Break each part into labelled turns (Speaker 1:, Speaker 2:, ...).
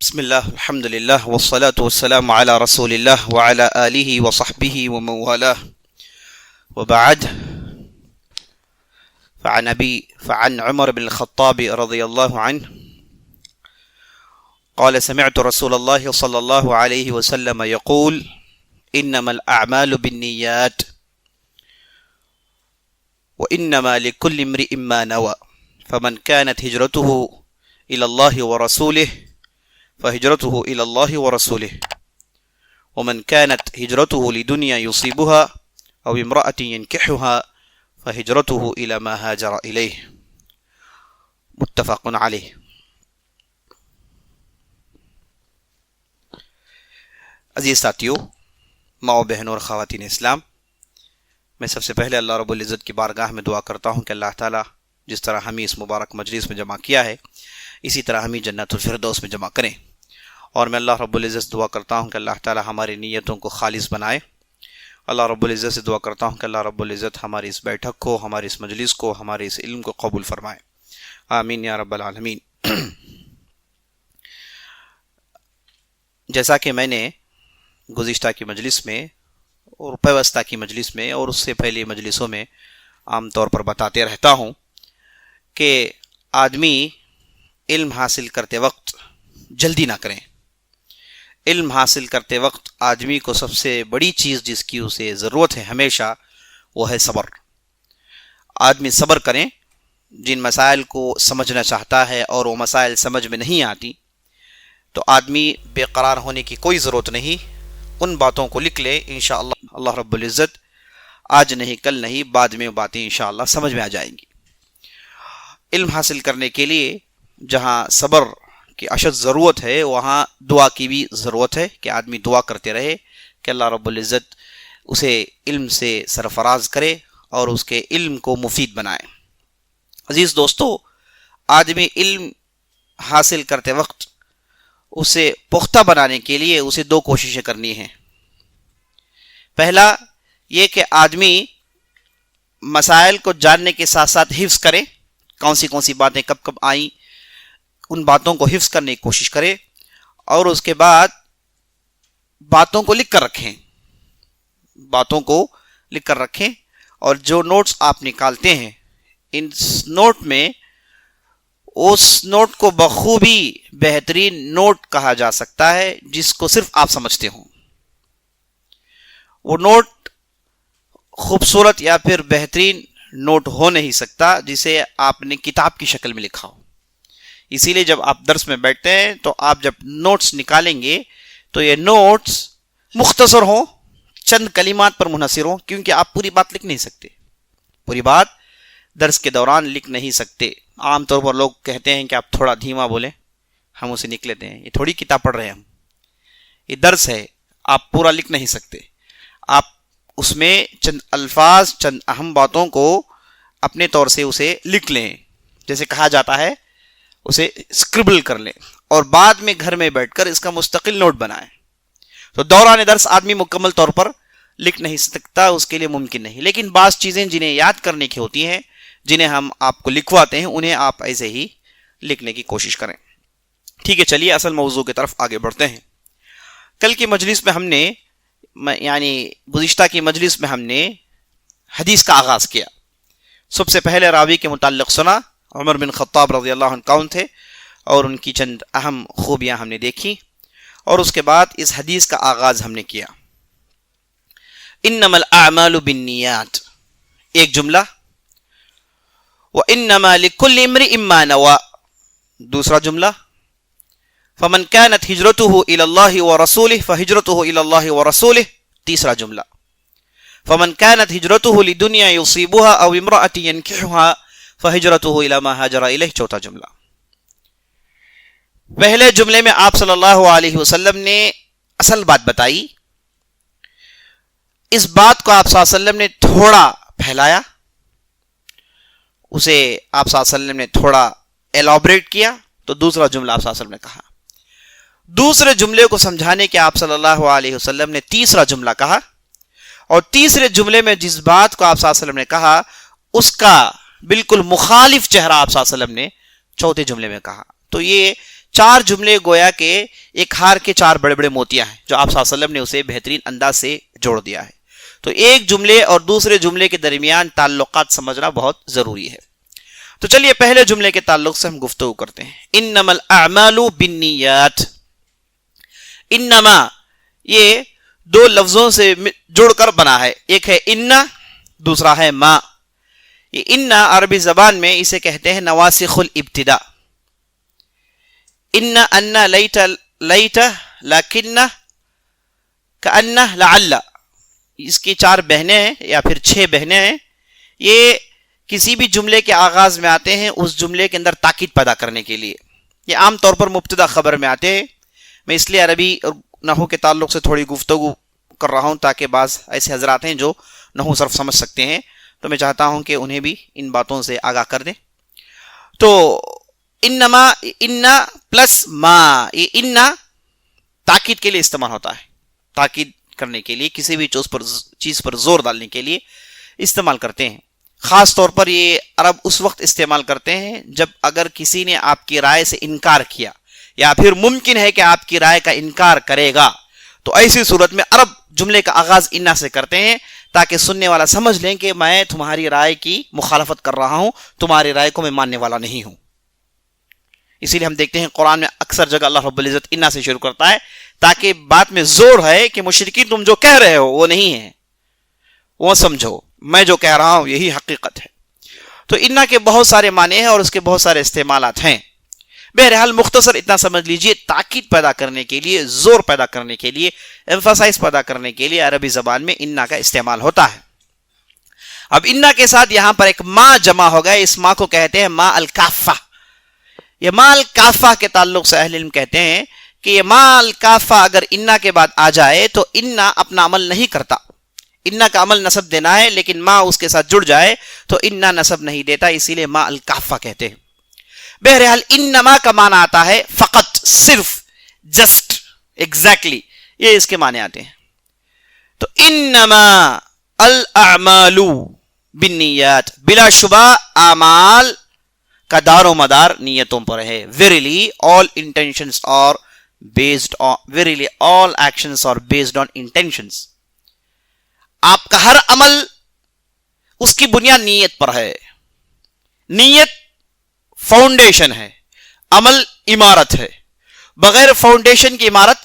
Speaker 1: بسم الله الحمد لله والصلاة والسلام على رسول الله وعلى آله وصحبه ومن والاه وبعد فعن عمر بن الخطاب رضي الله عنه قال سمعت رسول الله صلى الله عليه وسلم يقول إنما الأعمال بالنيات وإنما لكل امرئ ما نوى فمن كانت هجرته إلى الله ورسوله فهجرته إلى الله ورسوله ومن كانت هجرته لدنيا يصيبها أو امرأة ينكحها فهجرته إلى ما هاجر إليه متفق عليه۔ عزیز ساتھیو، ماں و بہنوں اور خواتین اسلام، میں سب سے پہلے اللہ رب العزت کی بارگاہ میں دعا کرتا ہوں کہ اللہ تعالیٰ جس طرح ہمیں اس مبارک مجلس میں جمع کیا ہے اسی طرح ہمیں جنت الفردوس میں جمع کریں، اور میں اللہ رب العزت سے دعا کرتا ہوں کہ اللہ تعالیٰ ہماری نیتوں کو خالص بنائے۔ اللہ رب العزت سے دعا کرتا ہوں کہ اللہ رب العزت ہماری اس بیٹھک کو، ہماری اس مجلس کو، ہمارے اس علم کو قبول فرمائے، آمین یا رب العالمین۔ جیسا کہ میں نے گزشتہ کی مجلس میں اور پیوستہ کی مجلس میں اور اس سے پہلے مجلسوں میں عام طور پر بتاتے رہتا ہوں کہ آدمی علم حاصل کرتے وقت جلدی نہ کریں۔ علم حاصل کرتے وقت آدمی کو سب سے بڑی چیز جس کی اسے ضرورت ہے ہمیشہ وہ ہے صبر۔ آدمی صبر کریں۔ جن مسائل کو سمجھنا چاہتا ہے اور وہ مسائل سمجھ میں نہیں آتی تو آدمی بے قرار ہونے کی کوئی ضرورت نہیں، ان باتوں کو لکھ لے، انشاءاللہ اللہ رب العزت آج نہیں کل نہیں بعد میں باتیں انشاءاللہ سمجھ میں آ جائیں گی۔ علم حاصل کرنے کے لیے جہاں صبر کی اشد ضرورت ہے وہاں دعا کی بھی ضرورت ہے کہ آدمی دعا کرتے رہے کہ اللہ رب العزت اسے علم سے سرفراز کرے اور اس کے علم کو مفید بنائے۔ عزیز دوستو، آدمی علم حاصل کرتے وقت اسے پختہ بنانے کے لیے اسے دو کوششیں کرنی ہیں۔ پہلا یہ کہ آدمی مسائل کو جاننے کے ساتھ ساتھ حفظ کرے، کون سی باتیں کب کب آئیں ان باتوں کو حفظ کرنے کی کوشش کرے، اور اس کے بعد باتوں کو لکھ کر رکھیں اور جو نوٹس آپ نکالتے ہیں ان نوٹ میں اس نوٹ کو بخوبی بہترین نوٹ کہا جا سکتا ہے جس کو صرف آپ سمجھتے ہوں۔ وہ نوٹ خوبصورت یا پھر بہترین نوٹ ہو نہیں سکتا جسے آپ نے کتاب کی شکل میں لکھا ہو۔ اسی لیے جب آپ درس میں بیٹھتے ہیں تو آپ جب نوٹس نکالیں گے تو یہ نوٹس مختصر ہوں، چند کلمات پر منحصر ہوں، کیونکہ آپ پوری بات لکھ نہیں سکتے، پوری بات درس کے دوران لکھ نہیں سکتے۔ عام طور پر لوگ کہتے ہیں کہ آپ تھوڑا دھیما بولیں، ہم اسے لکھ لیتے ہیں، یہ تھوڑی کتاب پڑھ رہے ہیں ہم، یہ درس ہے، آپ پورا لکھ نہیں سکتے۔ آپ اس میں چند الفاظ، چند اہم باتوں کو اپنے طور سے اسے لکھ لیں، جیسے کہا جاتا ہے اسے اسکربل کر لیں، اور بعد میں گھر میں بیٹھ کر اس کا مستقل نوٹ بنائیں۔ تو دوران درس آدمی مکمل طور پر لکھ نہیں سکتا، اس کے لیے ممکن نہیں، لیکن بعض چیزیں جنہیں یاد کرنے کی ہوتی ہیں، جنہیں ہم آپ کو لکھواتے ہیں، انہیں آپ ایسے ہی لکھنے کی کوشش کریں۔ ٹھیک ہے، چلیے اصل موضوع کی طرف آگے بڑھتے ہیں۔ کل کی مجلس میں ہم نے گزشتہ کی مجلس میں ہم نے حدیث کا آغاز کیا۔ سب سے پہلے راوی کے متعلق سنا، عمر بن خطاب رضی اللہ عنہ کون تھے اور ان کی چند اہم خوبیاں ہم نے دیکھی، اور اس کے بعد اس حدیث کا آغاز ہم نے کیا۔ انما الاعمال بالنیات، ایک جملہ، وانما لكل امرئ ما نوى، دوسرا جملہ، فمن كانت هجرته الى الله ورسوله فهجرته الى الله ورسوله، تیسرا جملہ، فمن كانت هجرته لدنيا يصيبها او امرأة ينكحها فهجرته الى ما هاجر اليه، چوتھا جملہ۔ پہلے جملے میں آپ صلی اللہ علیہ وسلم نے اصل بات بتائی، اس بات کو آپ صلی اللہ علیہ وسلم نے تھوڑا پھیلایا، اسے آپ صلی اللہ علیہ وسلم نے تھوڑا ایلابریٹ کیا، تو دوسرا جملہ آپ صلی اللہ علیہ وسلم نے کہا۔ دوسرے جملے کو سمجھانے کے آپ صلی اللہ علیہ وسلم نے تیسرا جملہ کہا، اور تیسرے جملے میں جس بات کو آپ صلی اللہ علیہ وسلم نے کہا اس کا بالکل مخالف چہرہ آپ صلی اللہ علیہ وسلم نے چوتھے جملے میں کہا۔ تو یہ 4 جملے گویا کہ ایک ہار کے 4 بڑے بڑے موتیاں ہیں جو آپ صلی اللہ علیہ وسلم نے اسے بہترین انداز سے جوڑ دیا ہے. تو ایک جملے اور دوسرے جملے کے درمیان تعلقات سمجھنا بہت ضروری ہے. تو چلیے پہلے جملے کے تعلق سے ہم گفتگو کرتے ہیں. انما الاعمال بالنیات. انما یہ 2 لفظوں سے جڑ کر بنا ہے. ایک ہے انا، دوسرا ہے ما. یہ انا عربی زبان میں اسے کہتے ہیں نواسخ الابتداء. ان لیت لیت لکن کأن لعل. اس کی 4 بہنیں ہیں یا پھر 6 بہنیں ہیں. یہ کسی بھی جملے کے آغاز میں آتے ہیں اس جملے کے اندر تاکید پیدا کرنے کے لیے. یہ عام طور پر مبتدا خبر میں آتے ہیں. میں اس لیے عربی اور نحو کے تعلق سے تھوڑی گفتگو کر رہا ہوں تاکہ بعض ایسے حضرات ہیں جو نحو صرف سمجھ سکتے ہیں، تو میں چاہتا ہوں کہ انہیں بھی ان باتوں سے آگاہ کر دیں. تو انما، انا پلس ما، یہ انا تاکید کے لیے استعمال ہوتا ہے. تاکید کرنے کے لیے، کسی بھی چیز پر زور ڈالنے کے لیے استعمال کرتے ہیں. خاص طور پر یہ عرب اس وقت استعمال کرتے ہیں جب اگر کسی نے آپ کی رائے سے انکار کیا یا پھر ممکن ہے کہ آپ کی رائے کا انکار کرے گا، تو ایسی صورت میں عرب جملے کا آغاز انا سے کرتے ہیں تاکہ سننے والا سمجھ لیں کہ میں تمہاری رائے کی مخالفت کر رہا ہوں، تمہاری رائے کو میں ماننے والا نہیں ہوں. اسی لیے ہم دیکھتے ہیں قرآن میں اکثر جگہ اللہ رب العزت انا سے شروع کرتا ہے تاکہ بات میں زور ہے کہ مشرکین تم جو کہہ رہے ہو وہ نہیں ہے، وہ سمجھو، میں جو کہہ رہا ہوں یہی حقیقت ہے. تو انا کے بہت سارے معنی ہیں اور اس کے بہت سارے استعمالات ہیں. بہرحال مختصر اتنا سمجھ لیجئے، تاکید پیدا کرنے کے لیے، زور پیدا کرنے کے لیے، ایمفاسائز پیدا کرنے کے لیے عربی زبان میں انا کا استعمال ہوتا ہے. اب انا کے ساتھ یہاں پر ایک ما جمع ہو گئے. اس ما کو کہتے ہیں ما الکافہ. یہ ما الکافہ کے تعلق سے اہل علم کہتے ہیں کہ یہ ما الکافہ اگر انا کے بعد آ جائے تو انا اپنا عمل نہیں کرتا. انا کا عمل نصب دینا ہے، لیکن ما اس کے ساتھ جڑ جائے تو انا نصب نہیں دیتا، اسی لیے ما الکافہ کہتے ہیں. بہرحال انما کا معنی آتا ہے فقط، صرف، جسٹ، ایگزیکٹلی، یہ اس کے معنی آتے ہیں. تو انما الاعمال بالنیات، بلا شبہ اعمال کا دار و مدار نیتوں پر ہے. verily all intentions are based on verily all actions are based on intentions. آپ کا ہر عمل اس کی بنیاد نیت پر ہے. نیت فاؤنڈیشن ہے، عمل عمارت ہے. بغیر فاؤنڈیشن کی عمارت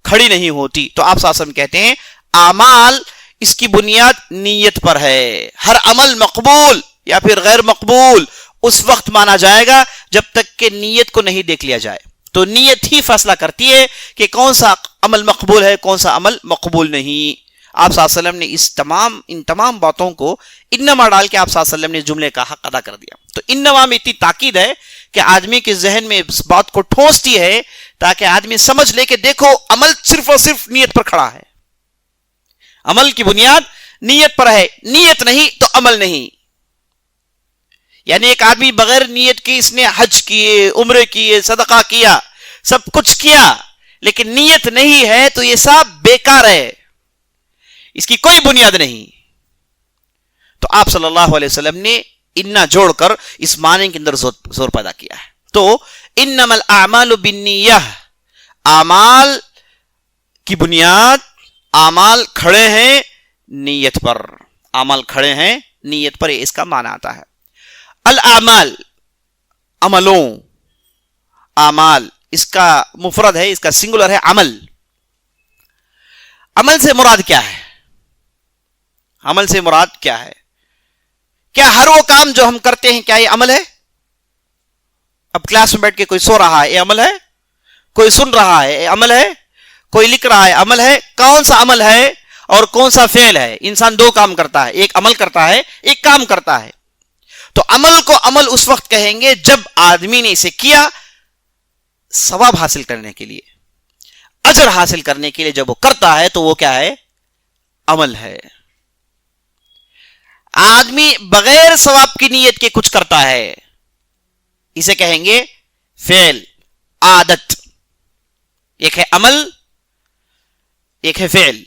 Speaker 1: کھڑی نہیں ہوتی. تو آپ صلی اللہ علیہ وسلم کہتے ہیں اعمال اس کی بنیاد نیت پر ہے. ہر عمل مقبول یا پھر غیر مقبول اس وقت مانا جائے گا جب تک کہ نیت کو نہیں دیکھ لیا جائے. تو نیت ہی فیصلہ کرتی ہے کہ کون سا عمل مقبول ہے، کون سا عمل مقبول نہیں. آپ صلی اللہ علیہ وسلم نے ان تمام باتوں کو انما ڈال کے آپ صلی اللہ علیہ وسلم نے جملے کا حق ادا کر دیا. تو انما میں اتنی تاکید ہے کہ آدمی کے ذہن میں اس بات کو ٹھونستی ہے تاکہ آدمی سمجھ لے کہ دیکھو عمل صرف اور صرف نیت پر کھڑا ہے. عمل کی بنیاد نیت پر ہے، نیت نہیں تو عمل نہیں. یعنی ایک آدمی بغیر نیت کی اس نے حج کیے، عمرے کیے، صدقہ کیا، سب کچھ کیا، لیکن نیت نہیں ہے تو یہ سب بیکار ہے، اس کی کوئی بنیاد نہیں. تو آپ صلی اللہ علیہ وسلم نے انا جوڑ کر اس معنی کے اندر زور پیدا کیا ہے. تو انما الاعمال بالنیہ، اعمال کی بنیاد، اعمال کھڑے ہیں نیت پر، اعمال کھڑے ہیں نیت پر، اس کا معنی آتا ہے. الاعمال، عملوں، اعمال اس کا مفرد ہے، اس کا سنگولر ہے عمل. عمل سے مراد کیا ہے؟ عمل سے مراد کیا ہے؟ کیا ہر وہ کام جو ہم کرتے ہیں کیا یہ عمل ہے؟ اب کلاس میں بیٹھ کے کوئی سو رہا ہے یہ عمل ہے، کوئی سن رہا ہے یہ عمل ہے، کوئی لکھ رہا ہے عمل ہے. کون سا عمل ہے اور کون سا فعل ہے؟ انسان 2 کام کرتا ہے، ایک عمل کرتا ہے، ایک کام کرتا ہے. تو عمل کو عمل اس وقت کہیں گے جب آدمی نے اسے کیا ثواب حاصل کرنے کے لیے، اجر حاصل کرنے کے لیے جب وہ کرتا ہے تو وہ کیا ہے؟ عمل ہے. آدمی بغیر ثواب کی نیت کے کچھ کرتا ہے اسے کہیں گے فعل، عادت. ایک ہے عمل، ایک ہے فعل.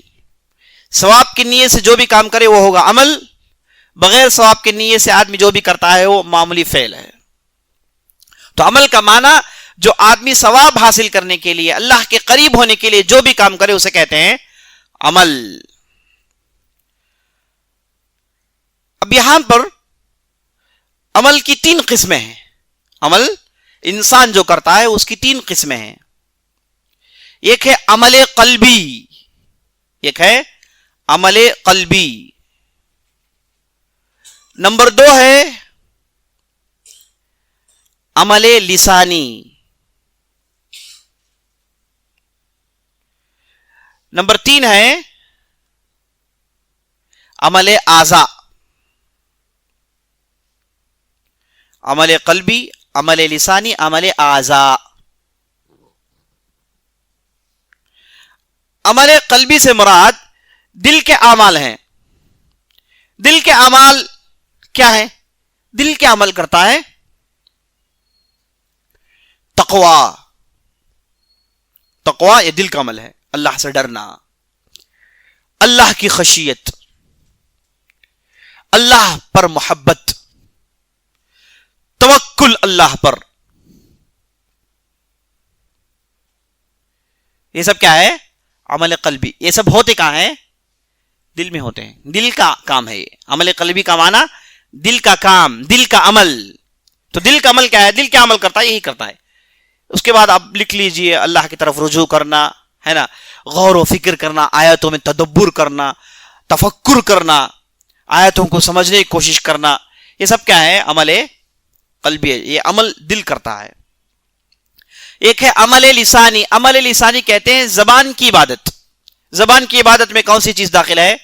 Speaker 1: ثواب کی نیت سے جو بھی کام کرے وہ ہوگا عمل، بغیر ثواب کی نیت سے آدمی جو بھی کرتا ہے وہ معمولی فعل ہے. تو عمل کا معنی جو آدمی ثواب حاصل کرنے کے لیے، اللہ کے قریب ہونے کے لیے جو بھی کام کرے اسے کہتے ہیں عمل. اب یہاں پر عمل کی 3 قسمیں ہیں. عمل انسان جو کرتا ہے اس کی 3 قسمیں ہیں. ایک ہے عمل قلبی، ایک ہے عمل قلبی. نمبر 2 ہے عمل لسانی. نمبر 3 ہے عمل اعضاء. عمل قلبی، عمل لسانی، عمل اعضاء. عمل قلبی سے مراد دل کے اعمال ہیں. دل کے اعمال کیا ہے؟ دل کے عمل کرتا ہے تقوی. تقوی یہ دل کا عمل ہے. اللہ سے ڈرنا، اللہ کی خشیت، اللہ پر محبت، توکل اللہ پر. یہ سب کیا ہے؟ عمل قلبی. یہ سب ہوتے کہاں ہیں؟ دل میں ہوتے ہیں. دل کا کام ہے یہ. عمل قلبی کا معنی دل کا کام، دل کا عمل. تو دل کا عمل کیا ہے؟ دل کیا عمل کرتا ہے؟ یہی کرتا ہے. اس کے بعد آپ لکھ لیجئے اللہ کی طرف رجوع کرنا ہے نا، غور و فکر کرنا، آیتوں میں تدبر کرنا، تفکر کرنا، آیتوں کو سمجھنے کی کوشش کرنا. یہ سب کیا ہے؟ عمل قلبی ہے. یہ عمل دل کرتا ہے. ایک ہے عمل لسانی. عمل لسانی کہتے ہیں زبان کی عبادت. زبان کی عبادت میں کون سی چیز داخل ہے؟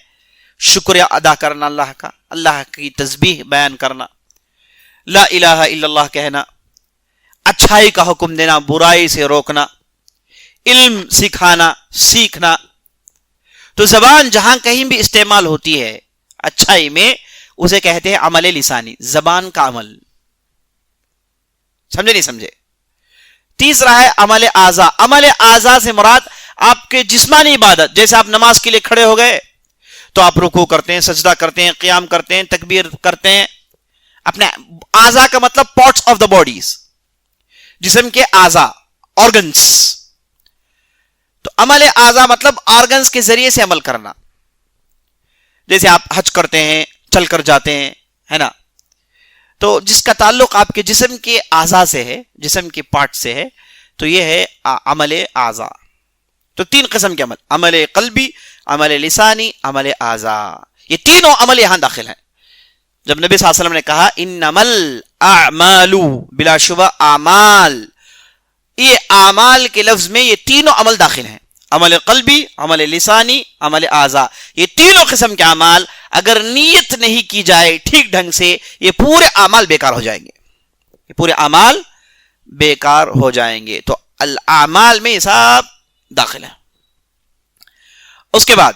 Speaker 1: شکریہ ادا کرنا اللہ کا، اللہ کی تسبیح بیان کرنا، لا الہ الا اللہ کہنا، اچھائی کا حکم دینا، برائی سے روکنا، علم سکھانا، سیکھنا. تو زبان جہاں کہیں بھی استعمال ہوتی ہے اچھائی میں اسے کہتے ہیں عمل لسانی، زبان کا عمل. سمجھے نہیں سمجھے؟ تیسرا ہے عمل اعضاء. عمل اعضاء سے مراد آپ کے جسمانی عبادت. جیسے آپ نماز کے لیے کھڑے ہو گئے تو آپ رکوع کرتے ہیں، سجدہ کرتے ہیں، قیام کرتے ہیں، تکبیر کرتے ہیں. اپنے اعضاء کا مطلب پارٹس آف دا باڈیز، جسم کے اعضاء، آرگنز. تو عمل اعضاء مطلب آرگنز کے ذریعے سے عمل کرنا. جیسے آپ حج کرتے ہیں، چل کر جاتے ہیں، ہے نا. تو جس کا تعلق آپ کے جسم کے اعضاء سے ہے، جسم کے پارٹ سے ہے، تو یہ ہے عمل اعضاء. تو 3 قسم کے عمل: عمل قلبی، عمل لسانی، عمل اعضاء. یہ تینوں عمل یہاں داخل ہیں. جب نبی صلی اللہ علیہ وسلم نے کہا انمل اعمال، بلا شبہ اعمال، یہ اعمال کے لفظ میں یہ تینوں عمل داخل ہیں. عمل قلبی، عمل لسانی، عمل اعضاء. یہ تینوں قسم کے اعمال اگر نیت نہیں کی جائے ٹھیک ڈھنگ سے، یہ پورے اعمال بیکار ہو جائیں گے. یہ پورے اعمال بیکار ہو جائیں گے. تو الاعمال میں یہ سب داخل ہیں. اس کے بعد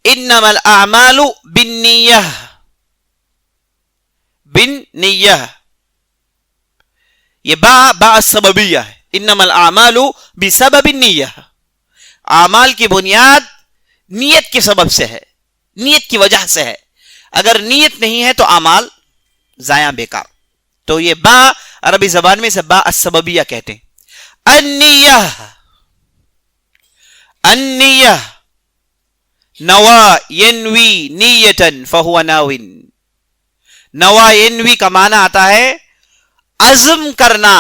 Speaker 1: انما الاعمال بالنیہ. بالنیہ یہ با السببیہ ہے. انما الاعمال بسبب النیہ. اعمال کی بنیاد نیت کے سبب سے ہے، نیت کی وجہ سے ہے. اگر نیت نہیں ہے تو اعمال ضائع، بیکار. تو یہ با عربی زبان میں سے با السببیہ کہتے ہیں. النیہ، النیہ نوا ینوی نیتا فہو ناوین. نوا ینوی کا معنی آتا ہے عزم کرنا،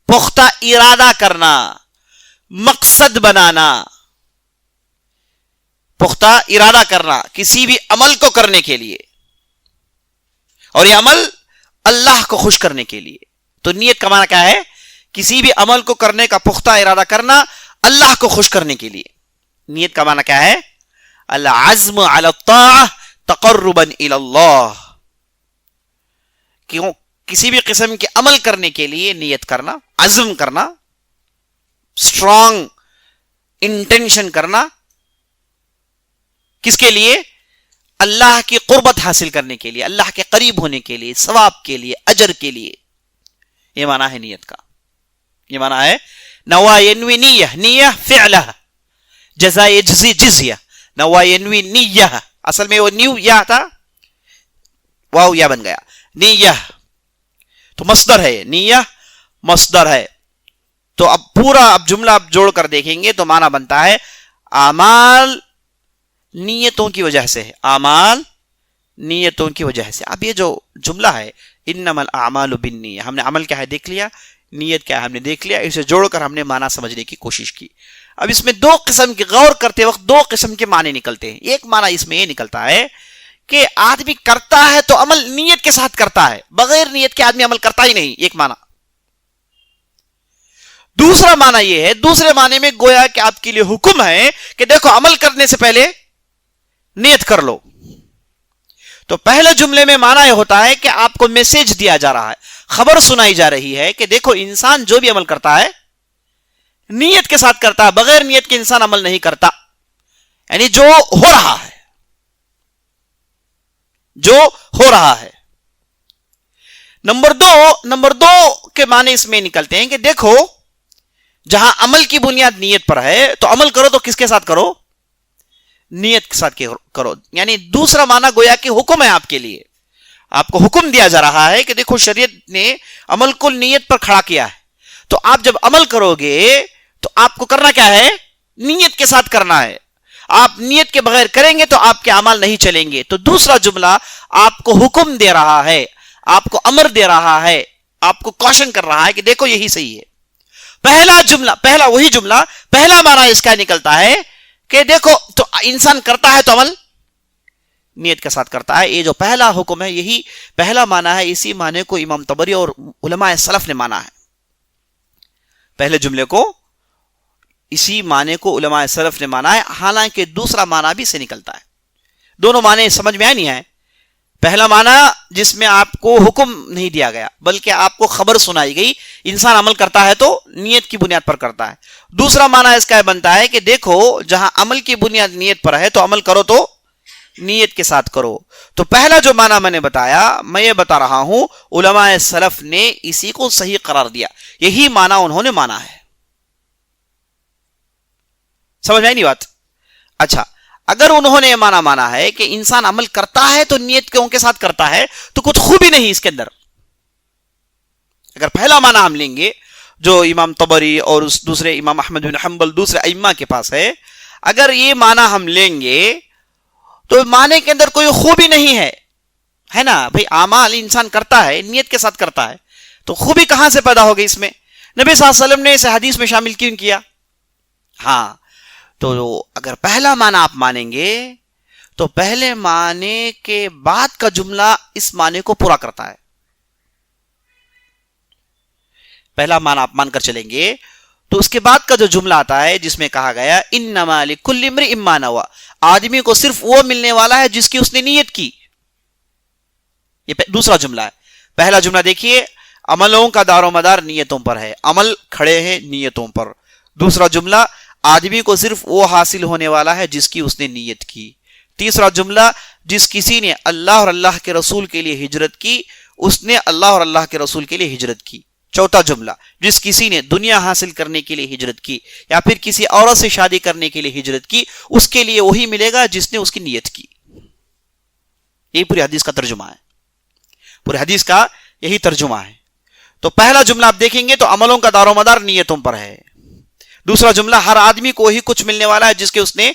Speaker 1: پختہ ارادہ کرنا، مقصد بنانا. پختہ ارادہ کرنا کسی بھی عمل کو کرنے کے لیے، اور یہ عمل اللہ کو خوش کرنے کے لیے. تو نیت کا معنی کیا ہے؟ کسی بھی عمل کو کرنے کا پختہ ارادہ کرنا اللہ کو خوش کرنے کے لیے. نیت کا معنی کیا ہے؟ العزم علی الطاعہ تقربا الی اللہ. کیوں؟ کسی بھی قسم کے عمل کرنے کے لیے نیت کرنا، عزم کرنا، اسٹرانگ انٹینشن کرنا. کس کے لیے؟ اللہ کی قربت حاصل کرنے کے لیے، اللہ کے قریب ہونے کے لیے، ثواب کے لیے، اجر کے لیے. یہ معنی ہے نیت کا. یہ معنی ہے نوا ینوی نیہ. نیہ فعلہ، جزا یجزی جزیہ. نوا ینوی نیہ، اصل میں وہ نیو یا تھا، واو یا بن گیا نیہ. تو مصدر ہے، نیہ مصدر ہے. تو اب پورا اب جملہ اب جوڑ کر دیکھیں گے تو معنی بنتا ہے اعمال نیتوں کی وجہ سے ہے، اعمال نیتوں کی وجہ سے. اب یہ جو جملہ ہے انما الاعمال بالنیہ، ہم نے عمل کیا ہے دیکھ لیا، نیت کیا ہے ہم نے دیکھ لیا، اسے جوڑ کر ہم نے معنی سمجھنے کی کوشش کی. اب اس میں دو قسم کی، غور کرتے وقت دو قسم کے معنی نکلتے ہیں. ایک معنی اس میں یہ نکلتا ہے کہ آدمی کرتا ہے تو عمل نیت کے ساتھ کرتا ہے، بغیر نیت کے آدمی عمل کرتا ہی نہیں، ایک معنی. دوسرا معنی یہ ہے، دوسرے معنی میں گویا کہ آپ کے لیے حکم ہے کہ دیکھو عمل کرنے سے پہلے نیت کر لو. تو پہلے جملے میں معنی یہ ہوتا ہے کہ آپ کو میسج دیا جا رہا ہے، خبر سنائی جا رہی ہے کہ دیکھو انسان جو بھی عمل کرتا ہے نیت کے ساتھ کرتا ہے، بغیر نیت کے انسان عمل نہیں کرتا. یعنی جو ہو رہا ہے، جو ہو رہا ہے. نمبر دو کے معنی اس میں نکلتے ہیں کہ دیکھو جہاں عمل کی بنیاد نیت پر ہے تو عمل کرو تو کس کے ساتھ کرو؟ نیت کے ساتھ کرو. یعنی دوسرا معنی گویا کہ حکم ہے آپ کے لیے، آپ کو حکم دیا جا رہا ہے کہ دیکھو شریعت نے عمل کو نیت پر کھڑا کیا ہے، تو آپ جب عمل کرو گے تو آپ کو کرنا کیا ہے؟ نیت کے ساتھ کرنا ہے. آپ نیت کے بغیر کریں گے تو آپ کے اعمال نہیں چلیں گے. تو دوسرا جملہ آپ کو حکم دے رہا ہے، آپ کو امر دے رہا ہے، آپ کو کوشن کر رہا ہے کہ دیکھو یہی صحیح ہے. وہی جملہ پہلا معنی اس کا نکلتا ہے کہ دیکھو تو انسان کرتا ہے تو عمل نیت کے ساتھ کرتا ہے. یہ جو پہلا حکم ہے یہی پہلا معنی ہے. اسی معنی کو امام طبری اور علماء سلف نے مانا ہے. پہلے جملے کو اسی معنی کو علماء سلف نے مانا ہے، حالانکہ دوسرا معنی بھی سے نکلتا ہے. دونوں معنی سمجھ میں آئے نہیں آئے؟ پہلا معنی جس میں آپ کو حکم نہیں دیا گیا بلکہ آپ کو خبر سنائی گئی، انسان عمل کرتا ہے تو نیت کی بنیاد پر کرتا ہے. دوسرا معنی اس کا بنتا ہے کہ دیکھو جہاں عمل کی بنیاد نیت پر ہے تو عمل کرو تو نیت کے ساتھ کرو. تو پہلا جو معنی میں نے بتایا، میں یہ بتا رہا ہوں علماء سلف نے اسی کو صحیح قرار دیا، یہی معنی انہوں نے مانا ہے. سمجھ میں آئی نہیں بات؟ اچھا، اگر انہوں نے یہ مانا ہے کہ انسان عمل کرتا ہے تو نیت کیوں کے ساتھ کرتا ہے تو کچھ خوبی نہیں اس کے اندر. اگر پہلا معنی ہم لیں گے جو امام طبری اور دوسرے امام احمد بن حنبل دوسرے ائمہ کے پاس ہے، اگر یہ معنی ہم لیں گے تو معنی کے اندر کوئی خوبی نہیں ہے نا بھئی. اعمال انسان کرتا ہے نیت کے ساتھ کرتا ہے تو خوبی کہاں سے پیدا ہوگی اس میں؟ نبی صلی اللہ علیہ وسلم نے اسے حدیث میں شامل کیوں کیا؟ ہاں، تو اگر پہلا معنی آپ مانیں گے تو پہلے معنی کے بعد کا جملہ اس معنی کو پورا کرتا ہے. پہلا معنی آپ مان کر چلیں گے تو اس کے بعد کا جو جملہ آتا ہے جس میں کہا گیا انما لکل امرئ ما نوى، آدمی کو صرف وہ ملنے والا ہے جس کی اس نے نیت کی. یہ دوسرا جملہ ہے. پہلا جملہ دیکھیے، عملوں کا دار و مدار نیتوں پر ہے، عمل کھڑے ہیں نیتوں پر. دوسرا جملہ، آدمی کو صرف وہ حاصل ہونے والا ہے جس کی اس نے نیت کی. تیسرا جملہ، جس کسی نے اللہ اور اللہ کے رسول کے لیے ہجرت کی اس نے اللہ اور اللہ کے رسول کے لیے ہجرت کی. چوتھا جملہ، جس کسی نے دنیا حاصل کرنے کے لیے ہجرت کی یا پھر کسی عورت سے شادی کرنے کے لیے ہجرت کی، اس کے لیے وہی ملے گا جس نے اس کی نیت کی. یہی پوری حدیث کا ترجمہ ہے، پوری حدیث کا یہی ترجمہ ہے. تو پہلا جملہ آپ دیکھیں گے تو عملوں کا دار و مدار نیتوں پر ہے. دوسرا جملہ، ہر آدمی کو وہی کچھ ملنے والا ہے جس کے اس نے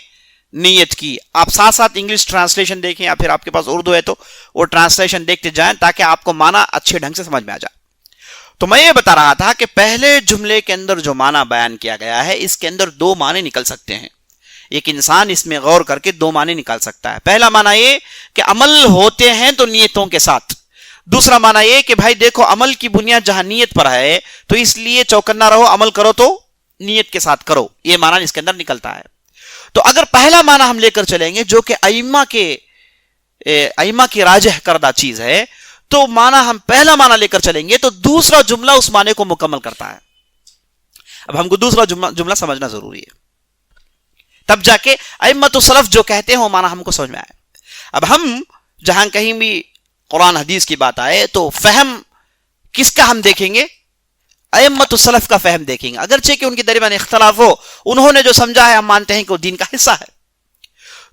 Speaker 1: نیت کی. آپ ساتھ ساتھ انگلش ٹرانسلیشن دیکھیں یا پھر آپ کے پاس اردو ہے تو وہ ٹرانسلیشن دیکھتے جائیں تاکہ آپ کو معنی اچھے ڈھنگ سے سمجھ میں آ جائے. تو میں یہ بتا رہا تھا کہ پہلے جملے کے اندر جو معنی بیان کیا گیا ہے اس کے اندر دو معنی نکل سکتے ہیں. ایک انسان اس میں غور کر کے دو معنی نکال سکتا ہے. پہلا معنی یہ کہ عمل ہوتے ہیں تو نیتوں کے ساتھ. دوسرا معنی یہ کہ بھائی دیکھو عمل کی بنیاد جہاں نیت پر ہے تو اس لیے چوکنا رہو، عمل کرو تو نیت کے ساتھ کرو. یہ معنی اس کے اندر نکلتا ہے. تو اگر پہلا معنی ہم لے کر چلیں گے جو کہ ائمہ کی راجح کردہ چیز ہے، تو معنی ہم پہلا معنی لے کر چلیں گے تو دوسرا جملہ اس معنی کو مکمل کرتا ہے. اب ہم کو دوسرا جملہ سمجھنا ضروری ہے، تب جا کے ائمۃ السلف جو کہتے ہیں وہ معنی ہم کو سمجھ میں آئے. اب ہم جہاں کہیں بھی قرآن حدیث کی بات آئے تو فہم کس کا ہم دیکھیں گے؟ ائمۃ السلف کا فہم دیکھیں گے. اگرچہ کہ ان کے درمیان اختلاف ہو، انہوں نے جو سمجھا ہے ہم مانتے ہیں کہ وہ دین کا حصہ ہے.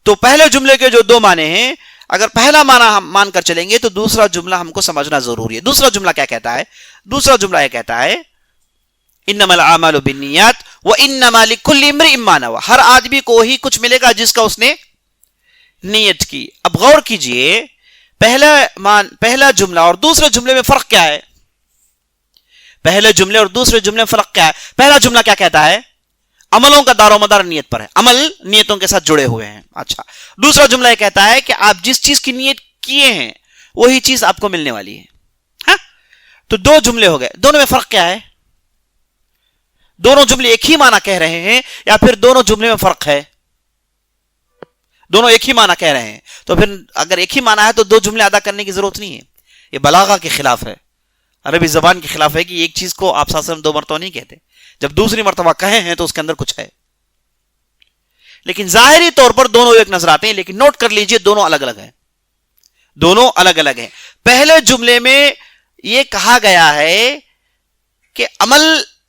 Speaker 1: تو پہلے جملے کے جو دو معنی ہیں، اگر پہلا معنی ہم مان کر چلیں گے تو دوسرا جملہ ہم کو سمجھنا ضروری ہے. دوسرا جملہ کیا کہتا ہے؟ دوسرا جملہ یہ کہتا ہے انما الاعمال بالنیات وانما لکل امرئ ما نوى، ہر آدمی کو وہی کچھ ملے گا جس کا اس نے نیت کی۔ اب غور کیجئے، پہلا جملہ اور دوسرے جملے میں فرق کیا ہے؟ پہلے جملے اور دوسرے جملے میں فرق کیا ہے؟ پہلا جملہ کیا کہتا ہے؟ عملوں کا دار و مدار نیت پر ہے، عمل نیتوں کے ساتھ جڑے ہوئے ہیں۔ اچھا، دوسرا جملہ یہ کہتا ہے کہ آپ جس چیز کی نیت کیے ہیں وہی چیز آپ کو ملنے والی ہے۔ ہاں، تو دو جملے ہو گئے، دونوں میں فرق کیا ہے؟ دونوں جملے ایک ہی معنی کہہ رہے ہیں یا پھر دونوں جملے میں فرق ہے؟ دونوں ایک ہی معنی کہہ رہے ہیں، تو پھر اگر ایک ہی معنی ہے تو دو جملے ادا کرنے کی ضرورت نہیں ہے۔ یہ بلاغہ کے خلاف ہے، عربی زبان کے خلاف ہے کہ ایک چیز کو آپ صلی اللہ علیہ وسلم دو مرتبہ نہیں کہتے، جب دوسری مرتبہ کہے ہیں تو اس کے اندر کچھ ہے۔ لیکن ظاہری طور پر دونوں ایک نظر آتے ہیں، لیکن نوٹ کر لیجئے دونوں الگ الگ ہیں، دونوں الگ الگ ہیں۔ پہلے جملے میں یہ کہا گیا ہے کہ عمل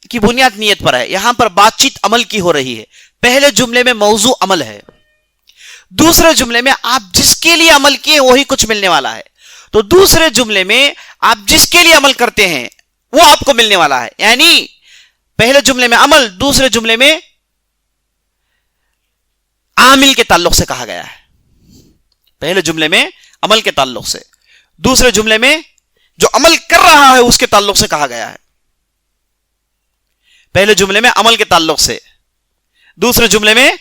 Speaker 1: کی بنیاد نیت پر ہے، یہاں پر بات چیت عمل کی ہو رہی ہے۔ پہلے جملے میں موضوع عمل ہے، دوسرے جملے میں آپ جس کے لیے عمل کیے وہی کچھ ملنے والا ہے۔ تو دوسرے جملے میں آپ جس کے لیے عمل کرتے ہیں وہ آپ کو ملنے والا ہے، یعنی پہلے جملے میں عمل، دوسرے جملے میں عامل کے تعلق سے کہا گیا ہے۔ پہلے جملے میں عمل کے تعلق سے، دوسرے جملے میں جو عمل کر رہا ہے اس کے تعلق سے کہا گیا ہے۔ پہلے جملے میں عمل کے تعلق سے، دوسرے جملے میں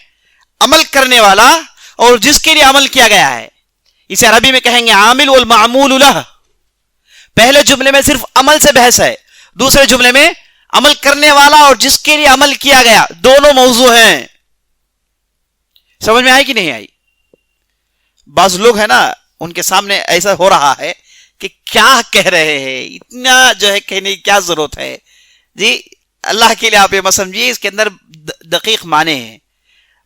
Speaker 1: عمل کرنے والا اور جس کے لیے عمل کیا گیا ہے، اسے عربی میں کہیں گے عامل والمعمول لہ۔ پہلے جملے میں صرف عمل سے بحث ہے، دوسرے جملے میں عمل کرنے والا اور جس کے لیے عمل کیا گیا، دونوں موضوع ہیں۔ سمجھ میں آئی کہ نہیں آئی؟ بعض لوگ ہیں نا، ان کے سامنے ایسا ہو رہا ہے کہ کیا کہہ رہے ہیں، اتنا جو ہے کہنے کی کیا ضرورت ہے جی؟ اللہ کے لیے آپ یہ مت سمجھیے، اس کے اندر دقیق معنی ہیں۔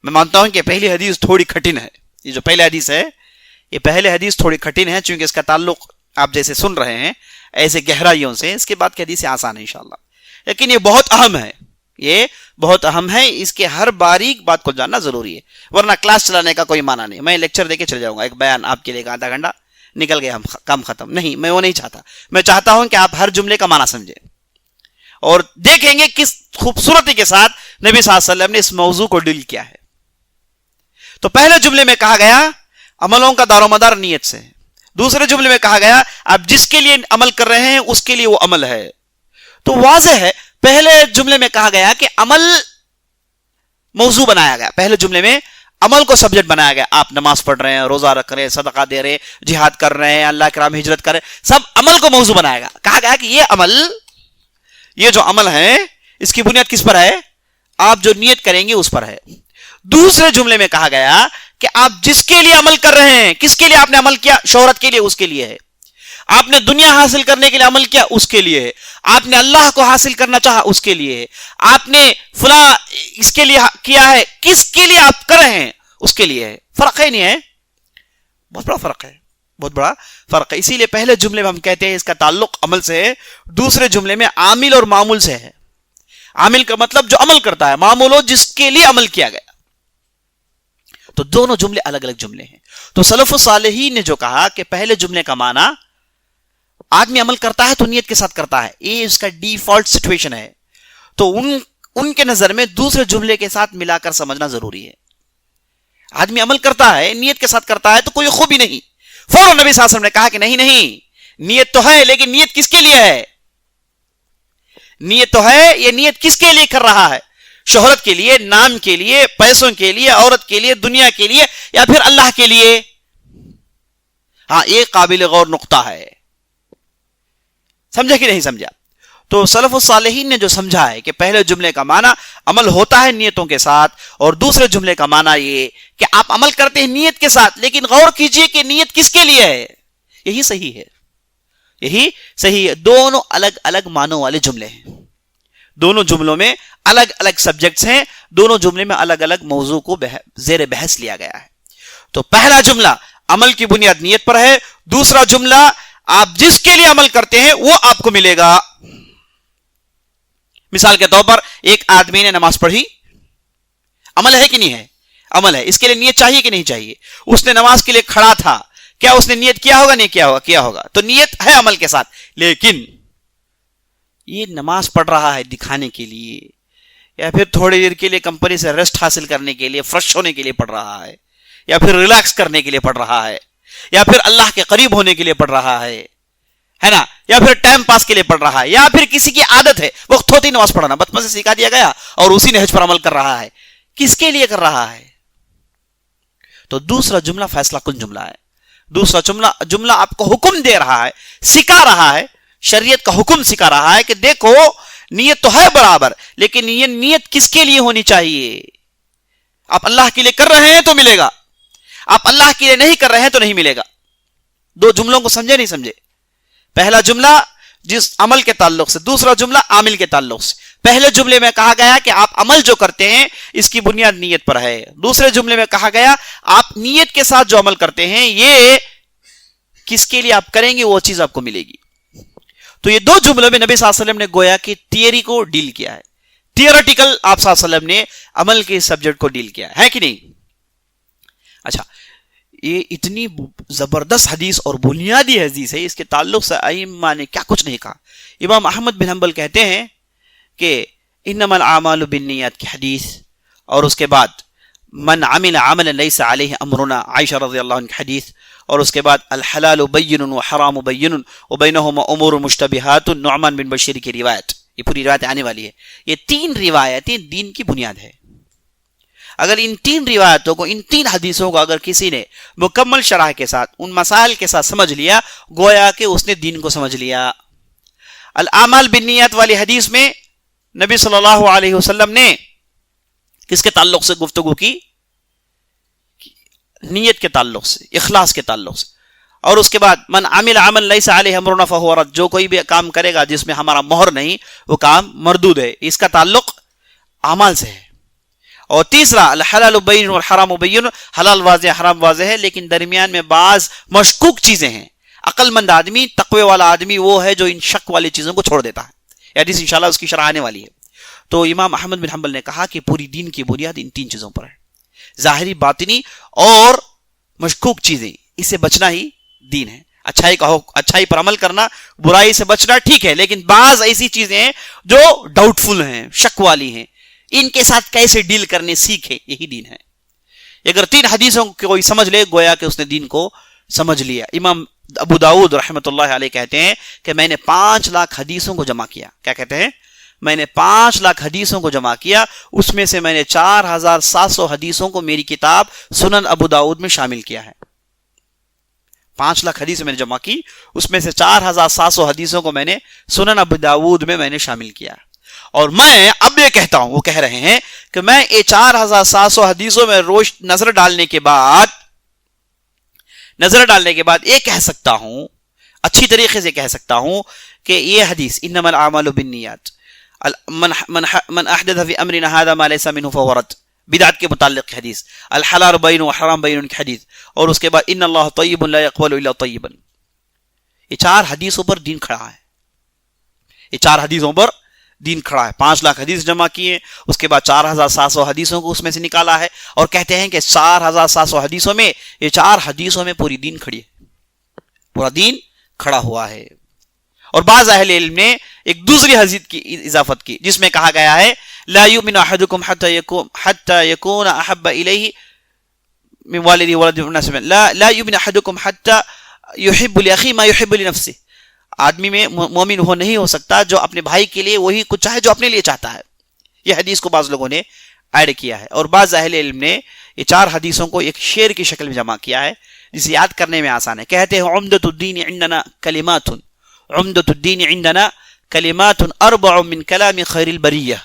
Speaker 1: میں مانتا ہوں کہ پہلی حدیث تھوڑی کٹھن ہے، یہ جو پہلی حدیث ہے، یہ پہلی حدیث تھوڑی کٹھن ہے، چونکہ اس کا تعلق آپ جیسے سن رہے ہیں ایسے گہرائیوں سے، اس کے بعد کی حدیث آسان ہے انشاءاللہ، لیکن یہ بہت اہم ہے، یہ بہت اہم ہے، اس کے ہر باریک بات کو جاننا ضروری ہے، ورنہ کلاس چلانے کا کوئی معنی نہیں۔ میں لیکچر دے کے چل جاؤں گا، ایک بیان آپ کے لیے آدھا گھنٹہ نکل گیا، ہم کام ختم نہیں، میں وہ نہیں چاہتا۔ میں چاہتا ہوں کہ آپ ہر جملے کا معنی سمجھیں اور دیکھیں گے کس خوبصورتی کے ساتھ نبی صلی اللہ علیہ وسلم نے اس موضوع کو ڈیل کیا ہے۔ تو پہلے جملے میں کہا گیا عملوں کا دار و مدار نیت سے، دوسرے جملے میں کہا گیا آپ جس کے لیے عمل کر رہے ہیں اس کے لیے وہ عمل ہے۔ تو واضح ہے، پہلے جملے میں کہا گیا کہ عمل موضوع بنایا گیا، پہلے جملے میں عمل کو سبجیکٹ بنایا گیا۔ آپ نماز پڑھ رہے ہیں، روزہ رکھ رہے ہیں، صدقہ دے رہے ہیں، جہاد کر رہے ہیں، اللہ کے راہ میں ہجرت کر رہے ہیں، سب عمل کو موضوع بنایا گیا۔ کہا گیا کہ یہ جو عمل ہے اس کی بنیاد کس پر ہے؟ آپ جو نیت کریں گے اس پر ہے۔ دوسرے جملے میں کہا گیا کہ آپ جس کے لیے عمل کر رہے ہیں، کس کے لیے آپ نے عمل کیا؟ شہرت کے لیے، اس کے لیے ہے۔ آپ نے دنیا حاصل کرنے کے لیے عمل کیا، اس کے لیے ہے۔ آپ نے اللہ کو حاصل کرنا چاہا، اس کے لیے ہے۔ آپ نے فلاں اس کے لیے کیا ہے، کس کے لیے آپ کر رہے ہیں اس کے لیے ہے۔ فرق ہے نہیں ہے؟ بہت بڑا فرق ہے، بہت بڑا فرق ہے۔ اسی لیے پہلے جملے میں ہم کہتے ہیں اس کا تعلق عمل سے ہے، دوسرے جملے میں عامل اور معمول سے ہے۔ عامل کا مطلب جو عمل کرتا ہے، معمول ہو جس کے لیے عمل کیا گیا۔ تو دونوں جملے الگ الگ جملے ہیں۔ تو سلف الصالحین نے جو کہا کہ پہلے جملے کا معنی آدمی عمل کرتا ہے تو نیت کے ساتھ کرتا ہے، یہ اس کا ڈیفالٹ سچویشن ہے، تو ان کے نظر میں دوسرے جملے کے ساتھ ملا کر سمجھنا ضروری ہے۔ آدمی عمل کرتا ہے، نیت کے ساتھ کرتا ہے تو کوئی خوبی نہیں۔ فوراً نبی صلی اللہ علیہ وسلم نے کہا کہ نہیں، نیت تو ہے، لیکن نیت کس کے لیے ہے؟ نیت تو ہے، یہ نیت کس کے لیے کر رہا ہے؟ شہرت کے لیے، نام کے لیے، پیسوں کے لیے، عورت کے لیے، دنیا کے لیے، یا پھر اللہ کے لیے؟ ہاں، یہ قابل غور نقطہ ہے، سمجھا کہ نہیں سمجھا؟ تو سلف الصالحین نے جو سمجھا ہے کہ پہلے جملے کا معنی عمل ہوتا ہے نیتوں کے ساتھ، اور دوسرے جملے کا معنی یہ کہ آپ عمل کرتے ہیں نیت کے ساتھ، لیکن غور کیجئے کہ نیت کس کے لیے ہے۔ یہی صحیح ہے، یہی صحیح ہے۔ دونوں الگ الگ معنوں والے جملے ہیں، دونوں جملوں میں الگ الگ سبجیکٹس ہیں، دونوں جملے میں الگ الگ موضوع کو زیر بحث لیا گیا ہے۔ تو پہلا جملہ عمل کی بنیاد نیت پر ہے، دوسرا جملہ آپ جس کے لیے عمل کرتے ہیں وہ آپ کو ملے گا۔ مثال کے طور پر ایک آدمی نے نماز پڑھی، عمل ہے کہ نہیں ہے؟ عمل ہے۔ اس کے لیے نیت چاہیے کہ نہیں چاہیے؟ اس نے نماز کے لیے کھڑا تھا، کیا اس نے نیت کیا ہوگا؟ نہیں کیا ہوگا؟ کیا ہوگا؟ تو نیت ہے عمل کے ساتھ، لیکن یہ نماز پڑھ رہا ہے دکھانے کے لیے، یا پھر تھوڑی دیر کے لیے کمپنی سے ریسٹ حاصل کرنے کے لیے، فریش ہونے کے لیے پڑھ رہا ہے، یا پھر ریلیکس کرنے کے لیے پڑھ رہا ہے، یا پھر اللہ کے قریب ہونے کے لیے پڑھ رہا ہے نا، یا پھر ٹائم پاس کے لیے پڑھ رہا ہے، یا پھر کسی کی عادت ہے وقت ہوتی نماز پڑھنا، بچپن سے سکھا دیا گیا اور اسی نہج پر عمل کر رہا ہے، کس کے لیے کر رہا ہے؟ تو دوسرا جملہ فیصلہ کن جملہ ہے. دوسرا جملہ آپ کو حکم دے رہا ہے، سکھا رہا ہے، شریعت کا حکم سکھا رہا ہے کہ دیکھو نیت تو ہے برابر، لیکن یہ نیت کس کے لیے ہونی چاہیے؟ آپ اللہ کے لیے کر رہے ہیں تو ملے گا، آپ اللہ کے لیے نہیں کر رہے ہیں تو نہیں ملے گا. دو جملوں کو سمجھے نہیں سمجھے؟ پہلا جملہ جس عمل کے تعلق سے، دوسرا جملہ عامل کے تعلق سے. پہلے جملے میں کہا گیا کہ آپ عمل جو کرتے ہیں اس کی بنیاد نیت پر ہے، دوسرے جملے میں کہا گیا آپ نیت کے ساتھ جو عمل کرتے ہیں یہ کس کے لیے آپ کریں گے وہ چیز آپ کو ملے گی. تو یہ دو جملوں میں نبی صلی اللہ علیہ وسلم نے گویا کہ تھیوری کو ڈیل کیا ہے، تھیوریٹیکل آپ صلی اللہ علیہ وسلم نے عمل کے سبجیکٹ کو ڈیل کیا ہے کہ نہیں؟ اچھا، یہ اتنی زبردست حدیث اور بنیادی حدیث ہے، اس کے تعلق سے ائمہ نے کیا کچھ نہیں کہا. امام احمد بن حنبل کہتے ہیں کہ انما الاعمال بالنیات کی حدیث، اور اس کے بعد من عمل عملا لیس علیہ امرنا عائشہ رضی اللہ عنہ کی حدیث، اور اس کے بعد الحلال بین وحرام بین وبینہما امور مشتبہات نعمان بن بشیر کی روایت. یہ پوری روایت آنے والی ہے. یہ تین روایتیں دین کی بنیاد ہے. اگر ان تین روایتوں کو، ان تین حدیثوں کو اگر کسی نے مکمل شرح کے ساتھ ان مسائل کے ساتھ سمجھ لیا، گویا کہ اس نے دین کو سمجھ لیا. الاعمال بالنیات والی حدیث میں نبی صلی اللہ علیہ وسلم نے کس کے تعلق سے گفتگو کی؟ نیت کے تعلق سے، اخلاص کے تعلق سے. اور اس کے بعد من عمل عمل لیس علیہ امرنا فہو رد، جو کوئی بھی کام کرے گا جس میں ہمارا مہر نہیں وہ کام مردود ہے. اس کا تعلق اعمال سے ہے. اور تیسرا الحلال بین والحرام بین، حلال واضح حرام واضح ہے، لیکن درمیان میں بعض مشکوک چیزیں ہیں. عقل مند آدمی، تقوی والا آدمی وہ ہے جو ان شک والی چیزوں کو چھوڑ دیتا ہے. حدیث انشاءاللہ اس کی شرح آنے والی ہے. تو امام احمد بن حنبل نے کہا کہ پوری دین کی بنیاد ان تین چیزوں پر ہے، ظاہری، باطنی اور مشکوک چیزیں. اس سے بچنا ہی دین ہے. اچھائی پر عمل کرنا، برائی سے بچنا ٹھیک ہے، لیکن بعض ایسی چیزیں ہیں جو ڈاؤٹ فل ہیں، شک والی ہیں، ان کے ساتھ کیسے ڈیل کرنے سیکھیں، یہی دین ہے. اگر تین حدیثوں کو کوئی سمجھ لے گویا کہ اس نے دین کو سمجھ لیا. امام ابو داؤد رحمۃ اللہ علیہ کہتے ہیں کہ میں نے 5 لاکھ حدیثوں کو جمع کیا. کیا کہتے ہیں؟ میں نے 5 لاکھ حدیثوں کو جمع کیا، اس میں سے میں نے 4700 حدیثوں کو میری کتاب سنن ابو داؤد میں شامل کیا ہے. 5 لاکھ حدیث میں نے جمع کی، اس میں سے 4700 حدیثوں کو میں نے سنن ابو داؤد میں نے شامل کیا. اور میں اب یہ کہتا ہوں، وہ کہہ رہے ہیں کہ میں یہ 4700 حدیثوں میں نظر ڈالنے کے بعد یہ کہہ سکتا ہوں، اچھی طریقے سے کہہ سکتا ہوں کہ یہ حدیث انما الاعمال بالنیات من احدث فی امرنا هذا ما ليس منه فهو رد، بدعت کے متعلق حدیث، الحلال بین وحرام بین کی حدیث، اور اس کے بعد ان اللہ طیب لا يقبل الا طیبا. یہ 4 حدیثوں پر دین کھڑا ہے. یہ 4 حدیثوں پر دین کھڑا ہے. 5 لاکھ حدیث جمع کیے، اس کے بعد 4700 حدیثوں کو اس میں سے نکالا ہے، اور کہتے ہیں کہ 4700 حدیثوں میں، یہ 4 حدیثوں میں پوری دین کھڑی ہے، پورا دین کھڑا ہوا ہے. اور بعض اہل علم نے ایک دوسری حدیث کی اضافت کی جس میں کہا گیا ہے لا یؤمن احدکم حتی یکون احب الیہ من والدہ ولدہ والناس لا یؤمن احدکم حتی یحب لاخیہ ما یحب لنفسہ. آدمی میں مومن وہ نہیں ہو سکتا جو اپنے بھائی کے لیے وہی کچھ چاہے جو اپنے لیے چاہتا ہے. یہ حدیث کو بعض لوگوں نے ایڈ کیا ہے. اور بعض اہل علم نے یہ 4 حدیثوں کو ایک شعر کی شکل میں جمع کیا ہے جسے یاد کرنے میں آسان ہے. کہتے ہیں عمدۃ الدین عندنا کلمات، عمدۃ الدین عندنا کلمات اربع من کلام خیر البریہ،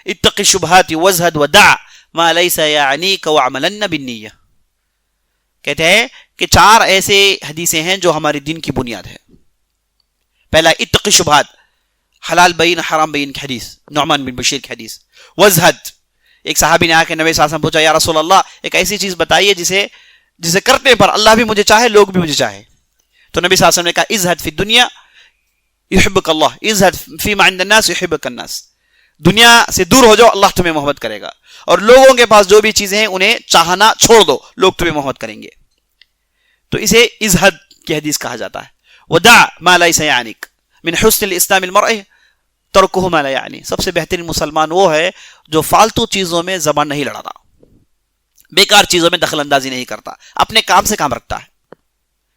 Speaker 1: اتق الشبہات وازہد ودع ما لیس یعنیک واعملن بالنیہ. کہتے ہیں کہ 4 ایسے حدیثیں ہیں جو ہمارے دین کی بنیاد ہے. پہلا اتق الشبہات، حلال بین حرام بین کی حدیث، نعمان بن بشیر کی حدیث. وازہد، ایک صحابی نے آ کے نبی صلی اللہ علیہ وسلم پوچھا یا رسول اللہ ایک ایسی چیز بتائیے جسے کرنے پر اللہ بھی مجھے چاہے، لوگ بھی مجھے چاہے. تو نبی صلی اللہ علیہ وسلم نے کہا ازہد فی الدنیا یحبک اللہ، ازہد فیما عند الناس یحبک الناس. دنیا سے دور ہو جاؤ، اللہ تمہیں محبت کرے گا، اور لوگوں کے پاس جو بھی چیزیں ہیں انہیں چاہنا چھوڑ دو، لوگ تمہیں محبت کریں گے. تو اسے ازہد کی حدیث کہا جاتا ہے. ودع ما لیس یعنیک من حسن الاسلام المرء ترکہ ما لا یعنی، سب سے بہترین مسلمان وہ ہے جو فالتو چیزوں میں زبان نہیں لڑاتا، بیکار چیزوں میں دخل اندازی نہیں کرتا، اپنے کام سے کام رکھتا ہے.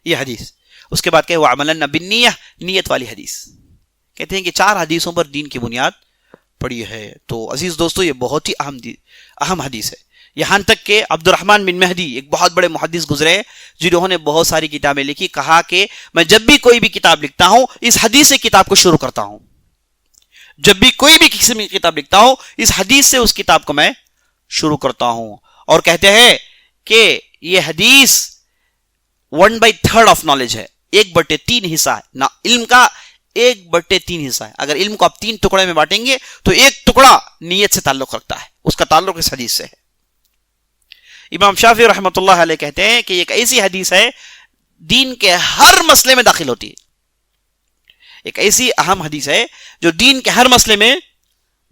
Speaker 1: یہ حدیث. اس کے بعد کہ وعملن بالنیہ، نیت والی حدیث. کہتے ہیں کہ 4 حدیثوں پر دین کی بنیاد پڑی ہے. تو عزیز دوستو یہ بہت ہی اہم حدیث ہے. یہاں تک کہ عبد الرحمن بن مہدی ایک بہت بڑے محدث گزرے جنہوں نے بہت ساری کتابیں لکھی، کہا کہ میں جب بھی کوئی بھی کتاب لکھتا ہوں اس حدیث سے کتاب کو شروع کرتا ہوں. جب بھی کوئی بھی قسم کی کتاب لکھتا ہوں اس حدیث سے اس کتاب کو میں شروع کرتا ہوں. اور کہتے ہیں کہ یہ حدیث 1/3 آف نالج ہے، 1/3 حصہ ہے نا علم کا، 1/3 حصہ ہے. اگر علم کو آپ 3 ٹکڑے میں بانٹیں گے تو ایک ٹکڑا نیت سے تعلق رکھتا ہے، اس کا تعلق اس حدیث سے ہے. امام شافعی رحمۃ اللہ علیہ کہتے ہیں کہ ایک ایسی حدیث ہے دین کے ہر مسئلے میں داخل ہوتی ہے. ایک ایسی اہم حدیث ہے جو دین کے ہر مسئلے میں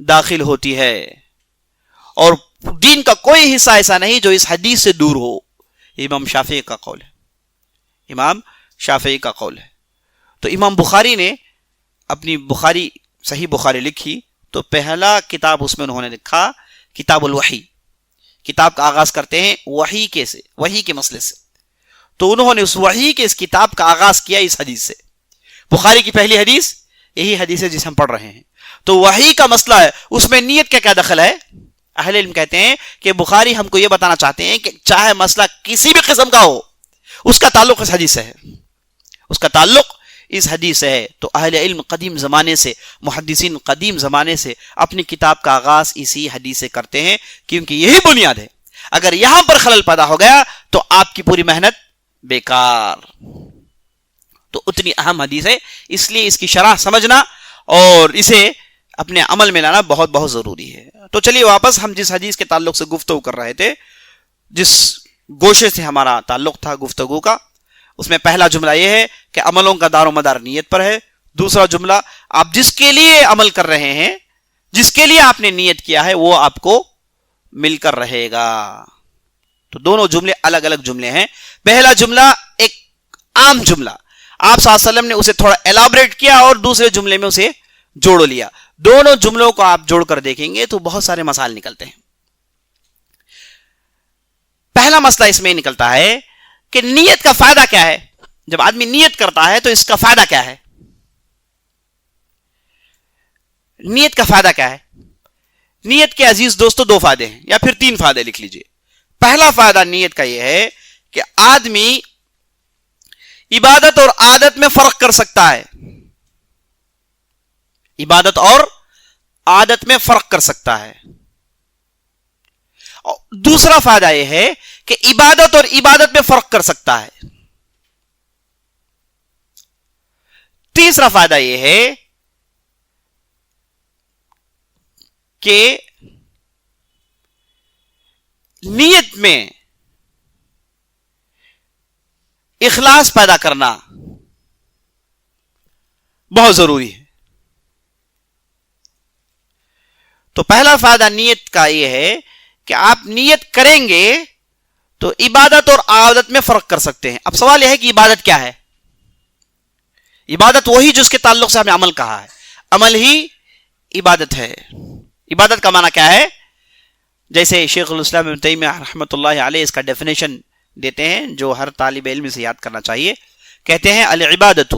Speaker 1: داخل ہوتی ہے، اور دین کا کوئی حصہ ایسا نہیں جو اس حدیث سے دور ہو. امام شافعی کا قول ہے، امام شافعی کا قول ہے. تو امام بخاری نے اپنی صحیح بخاری لکھی تو پہلا کتاب اس میں انہوں نے لکھا کتاب الوحی. کتاب کا آغاز کرتے ہیں وحی کے مسئلے سے. تو انہوں نے اس وحی کے اس کتاب کا آغاز کیا اس حدیث سے. بخاری کی پہلی حدیث یہی حدیث ہے جسے ہم پڑھ رہے ہیں. تو وحی کا مسئلہ ہے، اس میں نیت کا کیا دخل ہے؟ اہل علم کہتے ہیں کہ بخاری ہم کو یہ بتانا چاہتے ہیں کہ چاہے مسئلہ کسی بھی قسم کا ہو اس کا تعلق اس حدیث سے ہے، اس کا تعلق اس حدیث سے ہے. تو اہل علم قدیم زمانے سے، محدثین قدیم زمانے سے اپنی کتاب کا آغاز اسی حدیث سے کرتے ہیں، کیونکہ یہی بنیاد ہے. اگر یہاں پر خلل پیدا ہو گیا تو آپ کی پوری محنت بیکار. تو اتنی اہم حدیث ہے، اس لیے اس کی شرح سمجھنا اور اسے اپنے عمل میں لانا بہت بہت ضروری ہے. تو چلیے واپس ہم جس حدیث کے تعلق سے گفتگو کر رہے تھے، جس گوشے سے ہمارا تعلق تھا گفتگو کا، اس میں پہلا جملہ یہ ہے کہ عملوں کا دار و مدار نیت پر ہے. دوسرا جملہ آپ جس کے لیے عمل کر رہے ہیں، جس کے لیے آپ نے نیت کیا ہے وہ آپ کو مل کر رہے گا. تو دونوں جملے الگ الگ جملے ہیں. پہلا جملہ ایک عام جملہ، آپ صلی اللہ علیہ وسلم نے اسے تھوڑا ایلابریٹ کیا اور دوسرے جملے میں اسے جوڑ لیا. دونوں جملوں کو آپ جوڑ کر دیکھیں گے تو بہت سارے مسائل نکلتے ہیں. پہلا مسئلہ اس میں نکلتا ہے کہ نیت کا فائدہ کیا ہے. جب آدمی نیت کرتا ہے تو اس کا فائدہ کیا ہے؟ نیت کا فائدہ کیا ہے؟ نیت کے عزیز دوستو 2 فائدے ہیں یا پھر 3 فائدے لکھ لیجئے. پہلا فائدہ نیت کا یہ ہے کہ آدمی عبادت اور عادت میں فرق کر سکتا ہے. عبادت اور عادت میں فرق کر سکتا ہے. اور دوسرا فائدہ یہ ہے کہ عبادت اور عبادت میں فرق کر سکتا ہے. تیسرا فائدہ یہ ہے کہ نیت میں اخلاص پیدا کرنا بہت ضروری ہے. تو پہلا فائدہ نیت کا یہ ہے کہ آپ نیت کریں گے تو عبادت اور عادت میں فرق کر سکتے ہیں. اب سوال یہ ہے کہ عبادت کیا ہے؟ عبادت وہی جس کے تعلق سے ہمیں عمل کہا ہے، عمل ہی عبادت ہے. عبادت کا معنی کیا ہے؟ جیسے شیخ الاسلام ابن تیمیہ رحمۃ اللہ علیہ اس کا ڈیفینیشن دیتے ہیں جو ہر طالب علم سے یاد کرنا چاہیے. کہتے ہیں العبادت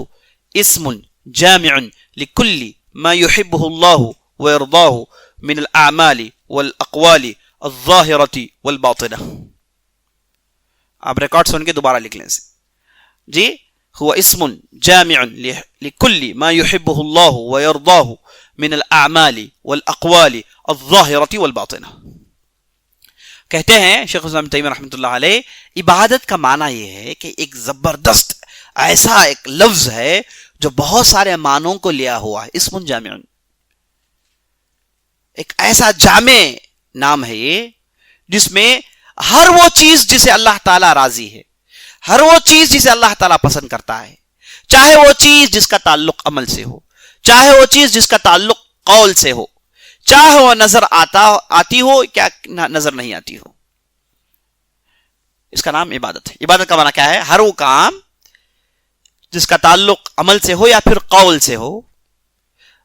Speaker 1: اسم جامع لکل ما يحبه الله ويرضاه من الاعمال والاقوال الظاہرة والباطنہ. آپ ریکارڈ سن کے دوبارہ لکھ لیں جی. هو اسم جامع لكل ما يحبه الله ويرضاه من الاعمال والاقوال الظاہرة والباطنہ. کہتے ہیں شیخ الاسلام تیمیہ رحمۃ اللہ علیہ، عبادت کا معنی یہ ہے کہ ایک زبردست ایسا ایک لفظ ہے جو بہت سارے معنوں کو لیا ہوا ہے. اسم جامع، ایک ایسا جامع نام ہے یہ جس میں ہر وہ چیز جسے اللہ تعالیٰ راضی ہے، ہر وہ چیز جسے اللہ تعالیٰ پسند کرتا ہے، چاہے وہ چیز جس کا تعلق عمل سے ہو، چاہے وہ چیز جس کا تعلق قول سے ہو، چاہے وہ نظر آتی ہو کیا نظر نہیں آتی ہو، اس کا نام عبادت ہے. عبادت کا معنی کیا ہے؟ ہر وہ کام جس کا تعلق عمل سے ہو یا پھر قول سے ہو،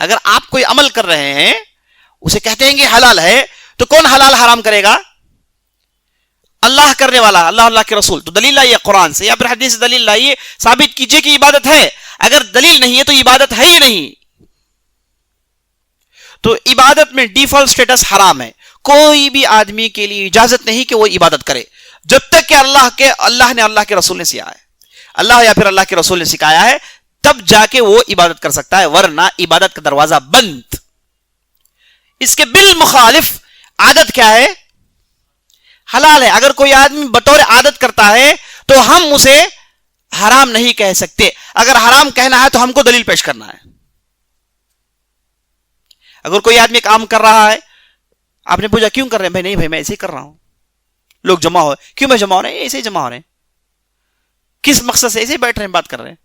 Speaker 1: اگر آپ کوئی عمل کر رہے ہیں اسے کہتے ہیں کہ حلال ہے، تو کون حلال حرام کرے گا؟ اللہ کرنے والا، اللہ کے رسول. تو دلیل لائیے قرآن سے یا پھر حدیث سے دلیل لائیے، ثابت کیجئے کہ عبادت ہے. اگر دلیل نہیں ہے تو عبادت ہے ہی نہیں. تو عبادت میں ڈیفالٹ سٹیٹس حرام ہے. کوئی بھی آدمی کے لیے اجازت نہیں کہ وہ عبادت کرے جب تک کہ اللہ نے اللہ کے رسول نے سکھایا ہے، اللہ یا پھر اللہ کے رسول نے سکھایا ہے، تب جا کے وہ عبادت کر سکتا ہے، ورنہ عبادت کا دروازہ بند. اس کے بالمخالف عادت کیا ہے؟ حلال ہے. اگر کوئی آدمی بطور عادت کرتا ہے تو ہم اسے حرام نہیں کہہ سکتے. اگر حرام کہنا ہے تو ہم کو دلیل پیش کرنا ہے. اگر کوئی آدمی کام کر رہا ہے، آپ نے پوچھا کیوں کر رہے ہیں؟ بھائی نہیں بھائی میں ایسے ہی کر رہا ہوں. لوگ جمع ہو، کیوں میں جمع ہو رہے ہیں؟ ایسے ہی جمع ہو رہے ہیں. کس مقصد سے؟ ایسے ہی بیٹھ رہے ہیں، بات کر رہے ہیں.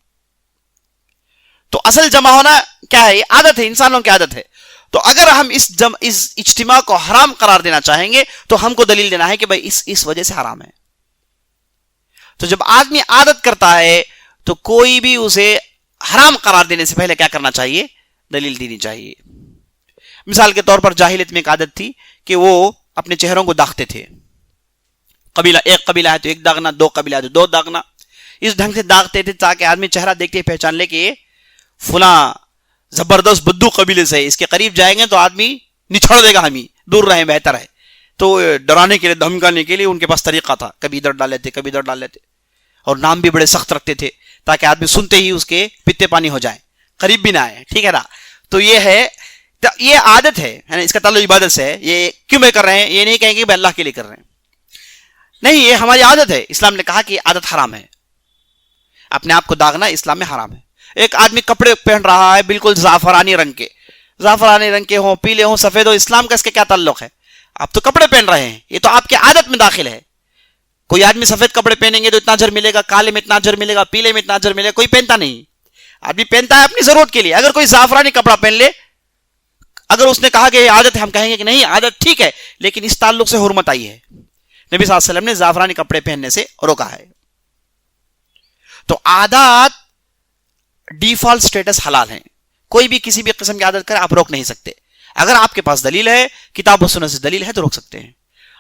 Speaker 1: تو اصل جمع ہونا کیا ہے؟ یہ عادت ہے، انسانوں کی عادت ہے. تو اگر ہم اس اجتماع کو حرام قرار دینا چاہیں گے تو ہم کو دلیل دینا ہے کہ بھائی اس وجہ سے حرام ہے. تو جب آدمی عادت کرتا ہے تو کوئی بھی اسے حرام قرار دینے سے پہلے کیا کرنا چاہیے؟ دلیل دینی چاہیے. مثال کے طور پر جاہلیت میں ایک عادت تھی کہ وہ اپنے چہروں کو داغتے تھے. ایک قبیلہ ہے تو ایک داغنا، دو قبیلہ ہے تو دو داغنا. اس ڈھنگ سے داغتے تھے تاکہ آدمی چہرہ دیکھتے پہچان لے کہ فلاں زبردست بدو قبیلے سے، اس کے قریب جائیں گے تو آدمی نچھڑ دے گا، ہمیں دور رہیں بہتر ہے. تو ڈرانے کے لیے، دھمکانے کے لیے ان کے پاس طریقہ تھا، کبھی ادھر ڈال لیتے کبھی ادھر ڈال لیتے. اور نام بھی بڑے سخت رکھتے تھے تاکہ آدمی سنتے ہی اس کے پتے پانی ہو جائیں، قریب بھی نہ آئے. ٹھیک ہے نا؟ تو یہ عادت ہے نا، اس کا تعلق عبادت سے ہے. یہ کیوں میں کر رہے ہیں؟ یہ نہیں کہیں گے اللہ کے لیے کر رہے ہیں، نہیں، یہ ہماری عادت ہے. اسلام نے کہا کہ عادت حرام ہے، اپنے آپ کو داغنا اسلام میں حرام ہے. ایک آدمی کپڑے پہن رہا ہے بالکل زعفرانی رنگ کے ہوں، پیلے ہوں، سفید ہو، اسلام کا اس کے کیا تعلق ہے؟ آپ تو کپڑے پہن رہے ہیں، یہ تو آپ کی عادت میں داخل ہے. کوئی آدمی سفید کپڑے پہنیں گے تو اتنا اجر ملے گا، کالے میں اتنا اجر ملے گا، پیلے میں اتنا اجر ملے گا. کوئی پہنتا نہیں، آدمی پہنتا ہے اپنی ضرورت کے لیے. اگر کوئی زعفرانی کپڑا پہن لے، اگر اس نے کہا کہ یہ عادت ہے، ہم کہیں گے کہ نہیں، عادت ٹھیک ہے لیکن اس تعلق سے حرمت آئی ہے. نبی صلی اللہ علیہ وسلم نے زعفرانی کپڑے پہننے سے روکا ہے. تو عادات ڈیفالٹ سٹیٹس حلال ہیں. کوئی بھی کسی بھی قسم کی عادت کرے آپ روک نہیں سکتے. اگر آپ کے پاس دلیل ہے، کتاب و سنت سے دلیل ہے تو روک سکتے ہیں.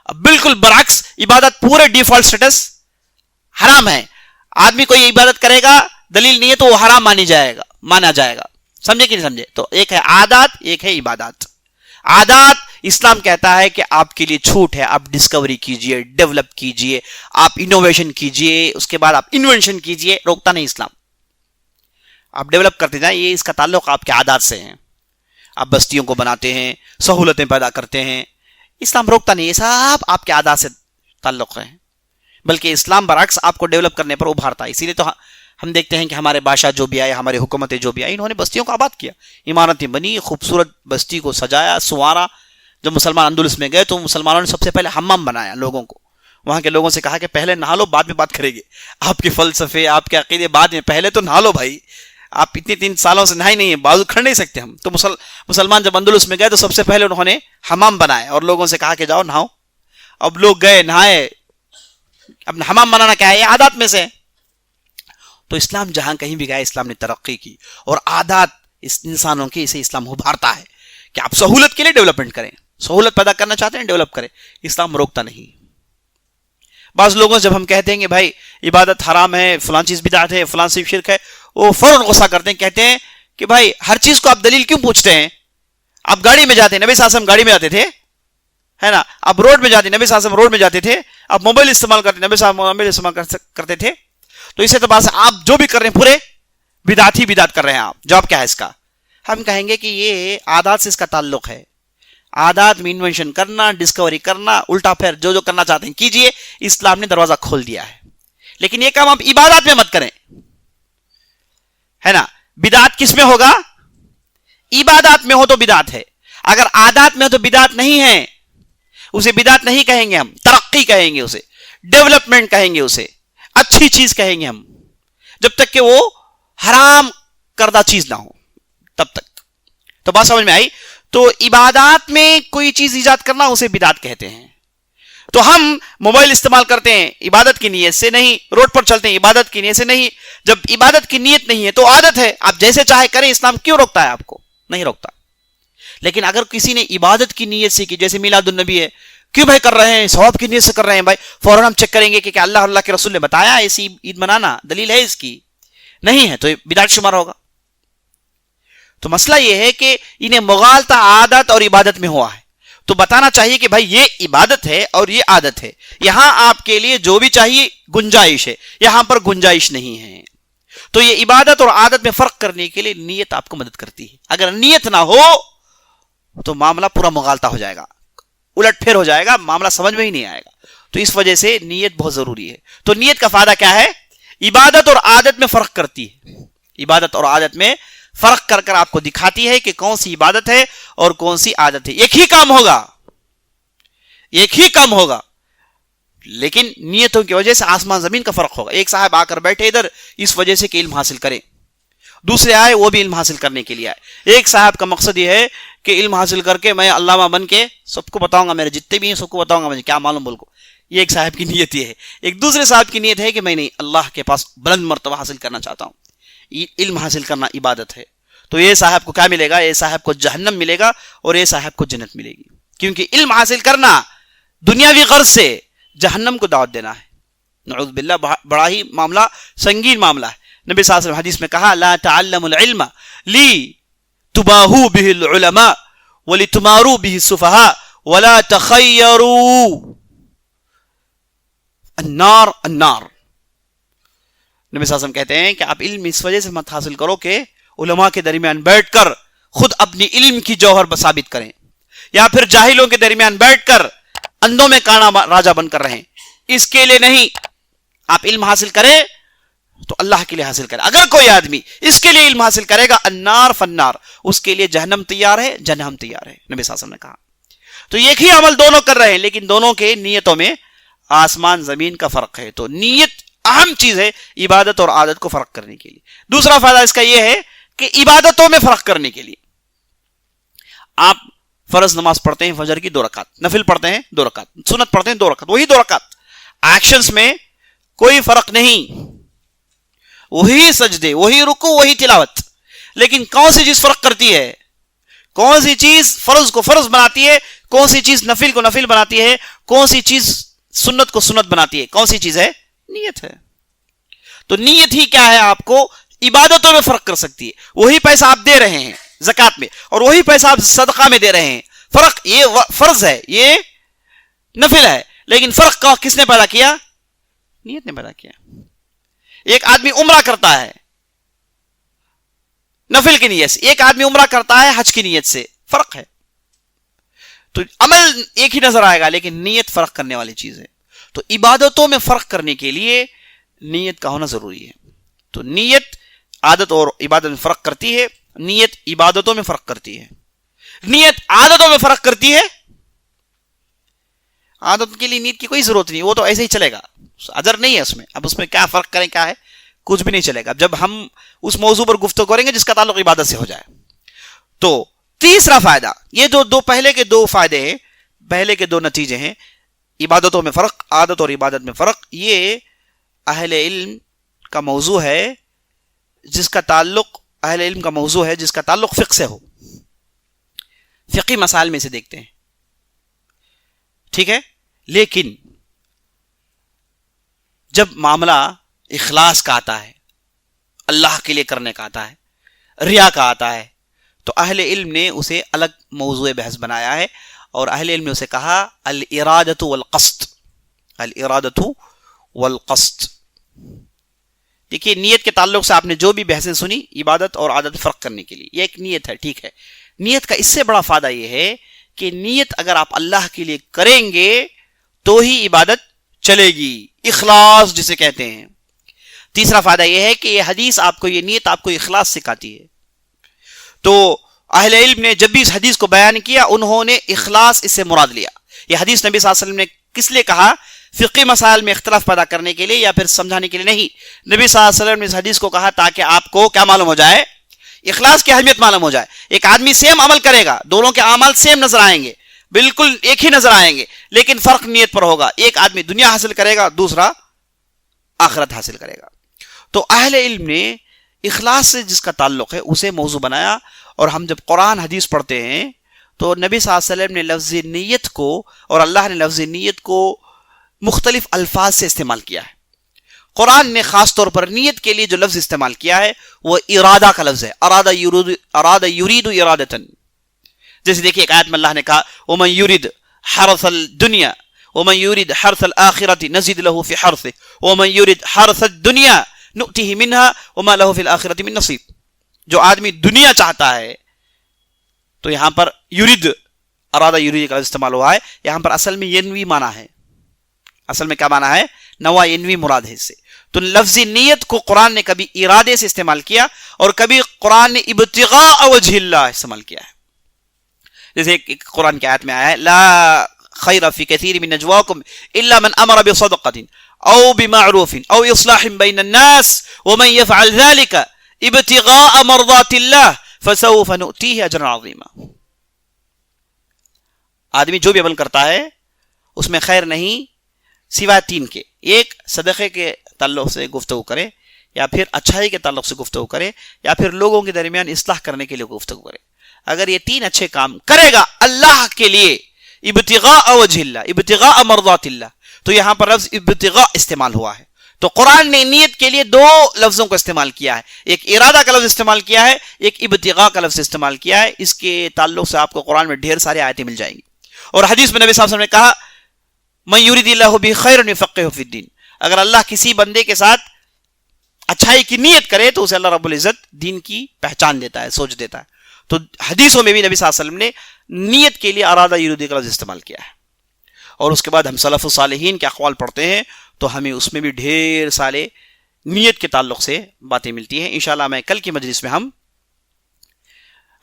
Speaker 1: اب بالکل برعکس عبادت پورے ڈیفالٹ سٹیٹس حرام ہے. آدمی کوئی عبادت کرے گا، دلیل نہیں ہے تو وہ حرام مانا جائے گا. سمجھے کہ نہیں سمجھے؟ تو ایک ہے عادات، ایک ہے عبادات. عادات اسلام کہتا ہے کہ آپ کے لیے چھوٹ ہے، آپ ڈسکوری کیجئے، ڈیولپ کیجئے، آپ انوویشن کیجئے، اس کے بعد آپ انوینشن کیجئے. روکتا نہیں اسلام، آپ ڈیولپ کرتے جائیں. یہ اس کا تعلق آپ کے عادات سے ہیں. آپ بستیوں کو بناتے ہیں، سہولتیں پیدا کرتے ہیں، اسلام روکتا نہیں. یہ سب آپ کے عادات سے تعلق ہیں. بلکہ اسلام برعکس آپ کو ڈیولپ کرنے پر ابھارتا ہے. اسی لیے تو ہم دیکھتے ہیں کہ ہمارے بادشاہ جو بھی آئے، ہمارے حکومتیں جو بھی آئی، انہوں نے بستیوں کو آباد کیا، عمارتیں بنی، خوبصورت بستی کو سجایا، سنوارا. جب مسلمان اندلس میں گئے تو مسلمانوں نے سب سے پہلے حمام بنایا لوگوں کو. وہاں کے لوگوں سے کہا کہ پہلے نہا لو، بعد میں بات کریں گے. آپ کے فلسفے، آپ کے عقیدے بعد میں، پہلے تو نہا لو بھائی. آپ اتنے 3 سالوں سے نہائی نہیں ہے، بازو کھڑ نہیں سکتے ہم. تو مسلمان جب اندلس میں گئے تو سب سے پہلے انہوں نے حمام بنائے اور لوگوں سے کہا کہ جاؤ نہاؤ. اب لوگ گئے، نہائے. اب حمام بنانا کیا ہے؟ یہ عادات میں سے. تو اسلام جہاں کہیں بھی گیا، اسلام نے ترقی کی. اور عادات اس انسانوں کی، اسے اسلام ابھارتا ہے کہ آپ سہولت کے لیے ڈیولپمنٹ کریں، سہولت پیدا کرنا چاہتے ہیں ڈیولپ کریں. اسلام روکتا نہیں. بعض لوگوں سے جب ہم کہتے ہیں کہ بھائی عبادت حرام ہے، فلاں چیز بدعت ہے، فلاں چیز شرک ہے، وہ فوراً غصہ کرتے ہیں، کہتے ہیں کہ بھائی ہر چیز کو آپ دلیل کیوں پوچھتے ہیں؟ آپ گاڑی میں جاتے ہیں، نبی صلی اللہ علیہ وسلم گاڑی میں جاتے تھے، ہے نا؟ آپ روڈ میں جاتے ہیں، نبی صلی اللہ علیہ وسلم روڈ میں جاتے تھے. آپ موبائل استعمال کرتے ہیں، نبی صلی اللہ علیہ وسلم موبائل استعمال کرتے تھے. تو اس اعتبار سے آپ جو بھی کر رہے ہیں پورے بدعت کر رہے ہیں آپ. جواب کیا ہے اس کا؟ ہم کہیں گے کہ یہ عادات سے اس کا تعلق ہے. عادات میں انوینشن کرنا، ڈسکوری کرنا، الٹا پھیر جو کرنا چاہتے ہیں کیجئے. اسلام نے دروازہ کھول دیا ہے. لیکن یہ کام آپ عبادات میں مت کریں، ہے نا؟ بدعت کس میں ہوگا؟ عبادات میں ہو تو بدعت ہے. اگر عادات میں ہو تو بدعت نہیں ہے. اسے بدعت نہیں کہیں گے ہم، ترقی کہیں گے، اسے ڈیولپمنٹ کہیں گے، اسے اچھی چیز کہیں گے ہم، جب تک کہ وہ حرام کردہ چیز نہ ہو تب تک. تو بات سمجھ میں آئی؟ تو عبادات میں کوئی چیز ایجاد کرنا اسے بدعت کہتے ہیں. تو ہم موبائل استعمال کرتے ہیں عبادت کی نیت سے نہیں، روڈ پر چلتے ہیں عبادت کی نیت سے نہیں. جب عبادت کی نیت نہیں ہے تو عادت ہے، آپ جیسے چاہے کریں. اسلام کیوں روکتا ہے آپ کو؟ نہیں روکتا. لیکن اگر کسی نے عبادت کی نیت سے کی, جیسے میلاد النبی ہے, کیوں بھائی کر رہے ہیں؟ ثواب کی نیت سے کر رہے ہیں بھائی. فوراً ہم چیک کریں گے کہ اللہ کے رسول نے بتایا ایسی عید منانا, دلیل ہے اس کی؟ نہیں ہے تو یہ بدعت شمار ہوگا. تو مسئلہ یہ ہے کہ انہیں مغالطہ عادت اور عبادت میں ہوا ہے, تو بتانا چاہیے کہ بھائی یہ عبادت ہے اور یہ عادت ہے, یہاں آپ کے لیے جو بھی چاہیے گنجائش ہے, یہاں پر گنجائش نہیں ہے. تو یہ عبادت اور عادت میں فرق کرنے کے لیے نیت آپ کو مدد کرتی ہے. اگر نیت نہ ہو تو معاملہ پورا مغالطہ ہو جائے گا, الٹ پھر ہو جائے گا, معاملہ سمجھ میں ہی نہیں آئے گا. تو اس وجہ سے نیت بہت ضروری ہے. تو نیت کا فائدہ کیا ہے؟ عبادت اور عادت میں فرق کرتی ہے. عبادت اور عادت میں فرق کر کر آپ کو دکھاتی ہے کہ کون سی عبادت ہے اور کون سی عادت ہے. ایک ہی کام ہوگا لیکن نیتوں کی وجہ سے آسمان زمین کا فرق ہوگا. ایک صاحب آ کر بیٹھے ادھر اس وجہ سے کہ علم حاصل کریں, دوسرے آئے وہ بھی علم حاصل کرنے کے لیے آئے. ایک صاحب کا مقصد یہ ہے کہ علم حاصل کر کے میں علامہ بن کے سب کو بتاؤں گا, میرے جتنے بھی ہیں سب کو بتاؤں گا, مجھے کیا معلوم بول کو. یہ ایک صاحب کی نیت یہ ہے. ایک دوسرے صاحب کی نیت ہے کہ میں نہیں, اللہ کے پاس بلند مرتبہ حاصل کرنا چاہتا ہوں, علم حاصل کرنا عبادت ہے. تو یہ صاحب کو کیا ملے گا؟ یہ صاحب کو جہنم ملے گا اور یہ صاحب کو جنت ملے گی. کیونکہ علم حاصل کرنا دنیاوی غرض سے جہنم کو دعوت دینا ہے. نعوذ باللہ, بڑا ہی معاملہ سنگین معاملہ ہے. نبی صلی اللہ علیہ وسلم حدیث میں کہا, لا تعلموا العلم لی تباہوا به العلماء ولتماروا به السفهاء ولا تخیروا النار. نبی صلی اللہ علیہ وسلم کہتے ہیں کہ آپ علم اس وجہ سے مت حاصل کرو کہ علماء کے درمیان بیٹھ کر خود اپنی علم کی جوہر ثابت کریں, یا پھر جاہلوں کے درمیان بیٹھ کر اندھوں میں کانا راجا بن کر رہیں. اس کے لیے نہیں. آپ علم حاصل کریں تو اللہ کے لیے حاصل کریں. اگر کوئی آدمی اس کے لیے علم حاصل کرے گا, النار فالنار, اس کے لیے جہنم تیار ہے, جہنم تیار ہے, نبی صلی اللہ علیہ وسلم نے کہا. تو ایک ہی عمل دونوں کر رہے ہیں لیکن دونوں کے نیتوں میں آسمان زمین کا فرق ہے. تو نیت اہم چیز ہے عبادت اور عادت کو فرق کرنے کے لیے. دوسرا فائدہ اس کا یہ ہے کہ عبادتوں میں فرق کرنے کے لیے آپ فرض نماز پڑھتے ہیں فجر کی 2 رکعت, نفل پڑھتے ہیں 2 رکعت, سنت پڑھتے ہیں 2 رکعت, وہی 2 رکعت, ایکشنز میں کوئی فرق نہیں, وہی سجدے, وہی رکوع, وہی تلاوت. لیکن کون سی چیز فرق کرتی ہے؟ کون سی چیز فرض کو فرض بناتی ہے؟ کون سی چیز نفل کو نفل بناتی ہے؟ کون سی چیز سنت کو سنت بناتی ہے؟ کون سی چیز ہے؟ نیت ہے. تو نیت ہی کیا ہے آپ کو عبادتوں میں فرق کر سکتی ہے. وہی پیسہ آپ دے رہے ہیں زکات میں اور وہی پیسہ آپ صدقہ میں دے رہے ہیں, فرق یہ فرض ہے, یہ نفل ہے, لیکن فرق کس نے پیدا کیا؟ نیت نے پیدا کیا. ایک آدمی عمرہ کرتا ہے نفل کی نیت سے, ایک آدمی عمرہ کرتا ہے حج کی نیت سے, فرق ہے. تو عمل ایک ہی نظر آئے گا لیکن نیت فرق کرنے والی چیز ہے. تو عبادتوں میں فرق کرنے کے لیے نیت کا ہونا ضروری ہے. تو نیت عادت اور عبادت میں فرق کرتی ہے, نیت عبادتوں میں فرق کرتی ہے. نیت عادتوں میں فرق کرتی ہے, عادت کے لیے نیت کی کوئی ضرورت نہیں, وہ تو ایسے ہی چلے گا, اجر نہیں ہے اس میں. اب اس میں کیا فرق کریں, کیا ہے, کچھ بھی نہیں چلے گا جب ہم اس موضوع پر گفتگو کریں گے جس کا تعلق عبادت سے ہو جائے. تو تیسرا فائدہ, یہ جو پہلے کے 2 فائدے ہیں, پہلے کے 2 نتیجے ہیں, عبادتوں میں فرق, عادت اور عبادت میں فرق, یہ اہل علم کا موضوع ہے جس کا تعلق اہل علم کا موضوع ہے جس کا تعلق فقہ سے ہو. فقہی مسائل میں سے دیکھتے ہیں, ٹھیک ہے. لیکن جب معاملہ اخلاص کا آتا ہے, اللہ کے لیے کرنے کا آتا ہے, ریا کا آتا ہے, تو اہل علم نے اسے الگ موضوع بحث بنایا ہے اور اہل علم نے اسے کہا الارادۃ والقصد. الارادۃ والقصد. دیکھیے نیت کے تعلق سے آپ نے جو بھی بحثیں سنی عبادت اور عادت فرق کرنے کے لیے, یہ ایک نیت ہے, ٹھیک ہے. نیت کا اس سے بڑا فائدہ یہ ہے کہ نیت اگر آپ اللہ کے لیے کریں گے تو ہی عبادت چلے گی, اخلاص جسے کہتے ہیں. تیسرا فائدہ یہ ہے کہ یہ حدیث آپ کو, یہ نیت آپ کو اخلاص سکھاتی ہے. تو اہل علم نے جب بھی اس حدیث کو بیان کیا انہوں نے اخلاص اس سے مراد لیا. یہ حدیث نبی صلی اللہ علیہ وسلم نے کس لیے کہا؟ فقہی مسائل میں اختلاف پیدا کرنے کے لیے یا پھر سمجھانے کے لیے نہیں. نبی صلی اللہ علیہ وسلم نے اس حدیث کو کہا تاکہ آپ کو کیا معلوم ہو جائے؟ اخلاص کی اہمیت معلوم ہو جائے. ایک آدمی سیم عمل کرے گا, دونوں کے اعمال سیم نظر آئیں گے, بالکل ایک ہی نظر آئیں گے, لیکن فرق نیت پر ہوگا. ایک آدمی دنیا حاصل کرے گا, دوسرا آخرت حاصل کرے گا. تو اہل علم نے اخلاص سے جس کا تعلق ہے اسے موضوع بنایا. اور ہم جب قرآن حدیث پڑھتے ہیں تو نبی صلی اللہ علیہ وسلم نے لفظ نیت کو اور اللہ نے لفظ نیت کو مختلف الفاظ سے استعمال کیا ہے. قرآن نے خاص طور پر نیت کے لیے جو لفظ استعمال کیا ہے وہ ارادہ کا لفظ ہے. ارادہ یرید ارادتن. جیسے دیکھیے ایک آیت میں اللہ نے کہا ومن یرید حرث الدنیا ومن یرید حرث الآخرۃ نزد له فی حرثہ ومن یرید حرث الدنیا نؤتیہ منها وما له فی الآخرۃ من نصیب. جو آدمی دنیا چاہتا ہے تو یہاں پر یرید ارادہ یرید کا استعمال ہوا ہے. یہاں پر اصل میں ینوی معنی ہے. اصل میں کیا معنی ہے؟ نوا ینوی مراد ہے اس سے. تو لفظ نیت کو قرآن نے کبھی ارادے سے استعمال کیا اور کبھی قرآن نے ابتغاء وجہ اللہ استعمال کیا ہے. جیسے ایک قرآن کی آیت میں آیا ہے لا خیر فی کثیر من نجواکم الا من امر بصدقۃ او بمعروف او اصلاح بین الناس ومن يفعل ذلك ابتغاء مرضات اللہ فسوف نؤتیہ اجرا عظیما. آدمی جو بھی عمل کرتا ہے اس میں خیر نہیں سوائے تین کے. ایک صدقے کے تعلق سے گفتگو کرے, یا پھر اچھائی کے تعلق سے گفتگو کرے, یا پھر لوگوں کے درمیان اصلاح کرنے کے لیے گفتگو کرے. اگر یہ تین اچھے کام کرے گا اللہ کے لیے ابتغاء وجہ اللہ ابتغاء مرضات اللہ, تو یہاں پر لفظ ابتغاء استعمال ہوا ہے. تو قرآن نے نیت کے لیے دو لفظوں کو استعمال کیا ہے, ایک ارادہ کا لفظ استعمال کیا ہے, ایک ابتغاء کا لفظ استعمال کیا ہے. اس کے تعلق سے آپ کو قرآن میں ڈھیر سارے آیتیں مل جائیں گی. اور حدیث میں نبی صلی اللہ علیہ وسلم نے کہا من یرید اللہ بہ خیرا یفقہہ فی الدین. اگر اللہ کسی بندے کے ساتھ اچھائی کی نیت کرے تو اسے اللہ رب العزت دین کی پہچان دیتا ہے, سوچ دیتا ہے. تو حدیثوں میں بھی نبی صلی اللہ علیہ وسلم نے نیت کے لیے ارادہ یرید کا لفظ استعمال کیا ہے. اور اس کے بعد ہم سلف الصالحین کے اقوال پڑھتے ہیں تو ہمیں اس میں بھی ڈھیر سارے نیت کے تعلق سے باتیں ملتی ہیں. انشاءاللہ میں کل کی مجلس میں ہم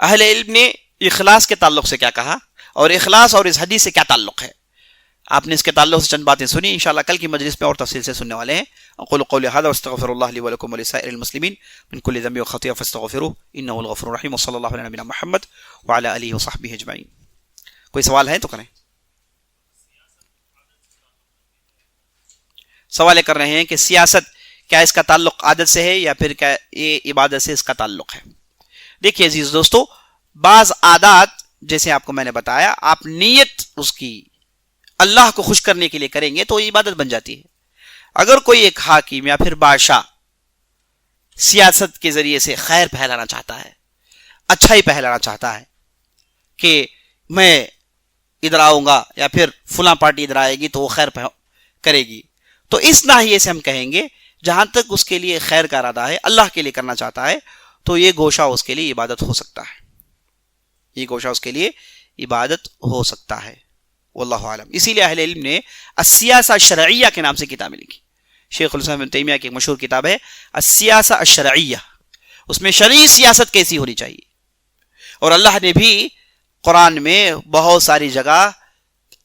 Speaker 1: اہل علم نے اخلاص کے تعلق سے کیا کہا اور اخلاص اور اس حدیث سے کیا تعلق ہے, آپ نے اس کے تعلق سے چند باتیں سنی. انشاءاللہ کل کی مجلس میں اور تفصیل سے سننے والے ہیں. اقول قولی ھذا واستغفر اللہ لی ولکم ولسائر المسلمین من کل ذنب وخطیئہ فاستغفروہ انہ الغفور الرحیم وصلی اللہ علی نبینا محمد وعلی آلہ وصحبہ اجمعین. کوئی سوال ہے تو کریں. سوال کر رہے ہیں کہ سیاست کیا اس کا تعلق عادت سے ہے یا پھر کیا یہ عبادت سے اس کا تعلق ہے. دیکھیے عزیز دوستو, بعض عادات جیسے آپ کو میں نے بتایا, آپ نیت اس کی اللہ کو خوش کرنے کے لیے کریں گے تو یہ عبادت بن جاتی ہے. اگر کوئی ایک حاکم یا پھر بادشاہ سیاست کے ذریعے سے خیر پھیلانا چاہتا ہے, اچھائی پھیلانا چاہتا ہے کہ میں ادھر آؤں گا یا پھر فلاں پارٹی ادھر آئے گی تو وہ خیر کرے گی, تو اس ناحیے سے ہم کہیں گے جہاں تک اس کے لیے خیر کا ارادہ ہے, اللہ کے لیے کرنا چاہتا ہے, تو یہ گوشہ اس کے لیے عبادت ہو سکتا ہے. یہ گوشہ اس کے لیے عبادت ہو سکتا ہے. واللہ عالم. اسی لیے اہل علم نے السیاسہ الشرعیہ کے نام سے کتابیں لکھی. شیخ الاسلام ابن تیمیہ کی ایک مشہور کتاب ہے السیاسہ الشرعیہ. اس میں شرعی سیاست کیسی ہونی چاہیے. اور اللہ نے بھی قرآن میں بہت ساری جگہ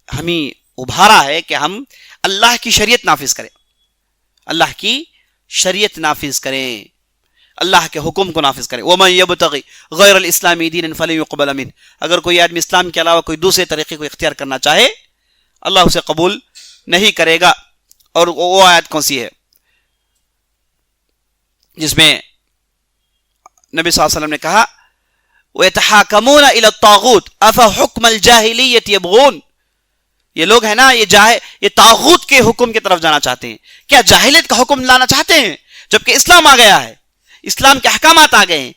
Speaker 1: ہمیں ابھارا ہے کہ ہم اللہ کی شریعت نافذ کریں, اللہ کی شریعت نافذ کریں, اللہ کے حکم کو نافذ کریں. وَمَن يَبْتَغِ غَيْرَ الْإِسْلَامِ دِينًا فَلَن يُقْبَلَ مِنْهُ. اگر کوئی آدمی اسلام کے علاوہ کوئی دوسرے طریقے کو اختیار کرنا چاہے اللہ اسے قبول نہیں کرے گا. اور وہ آیت کون سی ہے جس میں نبی صلی اللہ علیہ وسلم نے کہا وَيَتَحَاكَمُونَ إِلَى الطَّاغُوتِ أَفَحُكْمَ الْجَاهِلِيَّةِ يَبْغُونَ. یہ لوگ ہیں نا یہ طاغوت کے حکم کی طرف جانا چاہتے ہیں. کیا جاہلیت کا حکم لانا چاہتے ہیں جبکہ اسلام آ گیا ہے, اسلام کے احکامات آ گئے ہیں,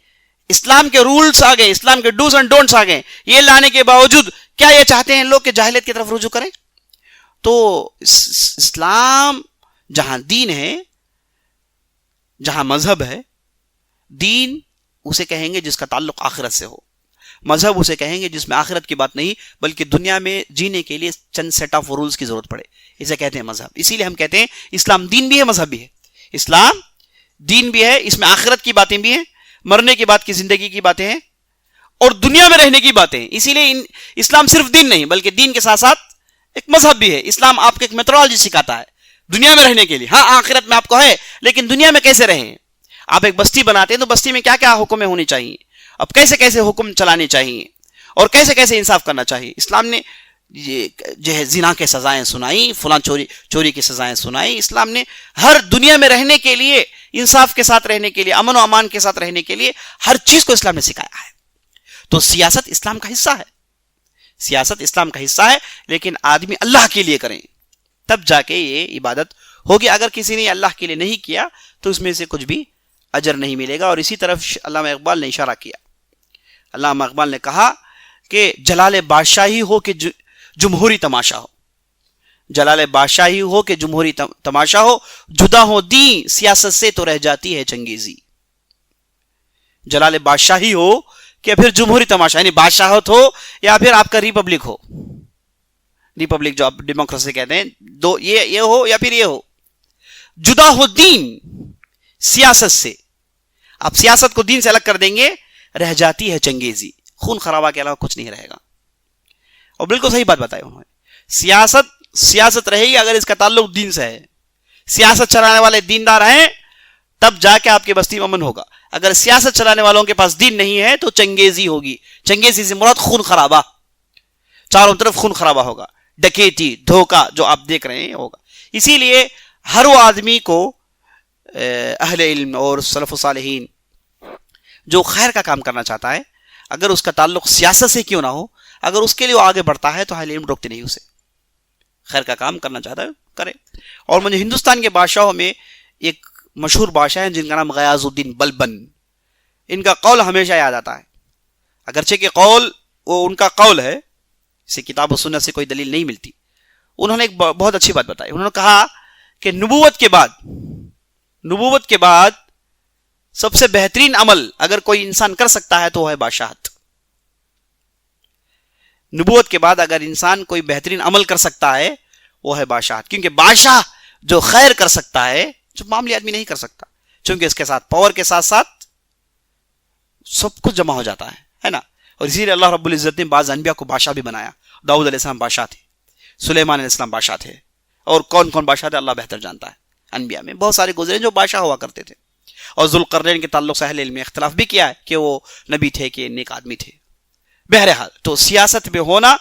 Speaker 1: اسلام کے رولز آ گئے, اسلام کے ڈوز اینڈ ڈونٹس آ گئے. یہ لانے کے باوجود کیا یہ چاہتے ہیں لوگ کہ جاہلیت کی طرف رجوع کریں؟ تو اسلام جہاں دین ہے, جہاں مذہب ہے, دین اسے کہیں گے جس کا تعلق آخرت سے ہو, مذہب اسے کہیں گے جس میں آخرت کی بات نہیں بلکہ دنیا میں جینے کے لیے چند سیٹ آف رولز کی ضرورت پڑے, اسے کہتے ہیں مذہب. اسی لیے ہم کہتے ہیں اسلام دین بھی ہے مذہب بھی ہے. اسلام دین بھی ہے, اس میں آخرت کی باتیں بھی ہیں, مرنے کے بعد کی زندگی کی باتیں ہیں, اور دنیا میں رہنے کی باتیں ہیں. اسی لیے اسلام صرف دین نہیں بلکہ دین کے ساتھ ساتھ ایک مذہب بھی ہے. اسلام آپ کو ایک میتھڈالوجی سکھاتا ہے دنیا میں رہنے کے لیے. ہاں آخرت میں آپ کو ہے لیکن دنیا میں کیسے رہیں. آپ ایک بستی بناتے ہیں تو بستی میں کیا کیا حکمیں ہونی چاہیے, اب کیسے کیسے حکم چلانے چاہیے اور کیسے کیسے انصاف کرنا چاہیے. اسلام نے یہ جو ہے زنا کے سزائیں سنائی, فلاں چوری کی سزائیں سنائی. اسلام نے ہر دنیا میں رہنے کے لیے انصاف کے ساتھ رہنے کے لیے، امن و امان کے ساتھ رہنے کے لیے ہر چیز کو اسلام نے سکھایا ہے. تو سیاست اسلام کا حصہ ہے، سیاست اسلام کا حصہ ہے، لیکن آدمی اللہ کے لیے کریں تب جا کے یہ عبادت ہوگی. اگر کسی نے اللہ کے لیے نہیں کیا تو اس میں سے کچھ بھی اجر نہیں ملے گا. اور اسی طرف علامہ اقبال نے اشارہ کیا. علامہ اقبال نے کہا کہ جلال بادشاہی ہو کہ جمہوری تماشا ہو، جلال بادشاہی ہو کہ جمہوری تماشا ہو، جدا ہو دین سیاست سے تو رہ جاتی ہے چنگیزی. جلال بادشاہی ہو کہ پھر جمہوری تماشا، یعنی بادشاہت ہو یا پھر آپ کا ریپبلک ہو، ریپبلک جو آپ ڈیموکریسی کہتے ہیں، دو یہ ہو یا پھر یہ ہو. جدا ہو دین سیاست سے، آپ سیاست کو دین سے الگ کر دیں گے، رہ جاتی ہے چنگیزی، خون خرابہ کے علاوہ کچھ نہیں رہے گا. اور بالکل صحیح بات بتائی انہوں نے. سیاست رہے گی اگر اس کا تعلق دین سے ہے. سیاست چلانے والے دیندار ہیں تب جا کے آپ کی بستی میں امن ہوگا. اگر سیاست چلانے والوں کے پاس دین نہیں ہے تو چنگیزی ہوگی. چنگیزی سے مراد خون خرابہ، چاروں طرف خون خرابہ ہوگا، ڈکیتی، دھوکہ جو آپ دیکھ رہے ہیں ہوگا. اسی لیے ہر وہ آدمی کو اہل علم اور سلف و صالحین جو خیر کا کام کرنا چاہتا ہے، اگر اس کا تعلق سیاست سے کیوں نہ ہو، اگر اس کے لیے وہ آگے بڑھتا ہے تو اہل علم روکتے نہیں اسے. خیر کا کام کرنا چاہتا ہے کرے. اور مجھے ہندوستان کے بادشاہوں میں ایک مشہور بادشاہ ہیں جن کا نام غیاث الدین بلبن. ان کا قول ہمیشہ یاد آتا ہے، اگرچہ کہ قول وہ ان کا قول ہے، اسے کتاب و سنت سے کوئی دلیل نہیں ملتی. انہوں نے ایک بہت اچھی بات بتائی. انہوں نے کہا کہ نبوت کے بعد سب سے بہترین عمل اگر کوئی انسان کر سکتا ہے تو وہ ہے بادشاہت. نبوت کے بعد اگر انسان کوئی بہترین عمل کر سکتا ہے وہ ہے بادشاہت. کیونکہ بادشاہ جو خیر کر سکتا ہے جو معمولی آدمی نہیں کر سکتا، چونکہ اس کے ساتھ پاور کے ساتھ ساتھ سب کچھ جمع ہو جاتا ہے نا. اور اسی لیے اللہ رب العزت نے بعض انبیاء کو بادشاہ بھی بنایا. داؤد علیہ السلام بادشاہ تھے، سلیمان علیہ السلام بادشاہ تھے، اور کون کون بادشاہ تھے اللہ بہتر جانتا ہے. انبیاء میں بہت سارے گزرے جو بادشاہ ہوا کرتے تھے. اور ذوالقرنین کے تعلق سے اہل علم میں اختلاف بھی کیا ہے کہ وہ نبی تھے کہ نیک آدمی تھے. بہرحال تو سیاست میں ہونا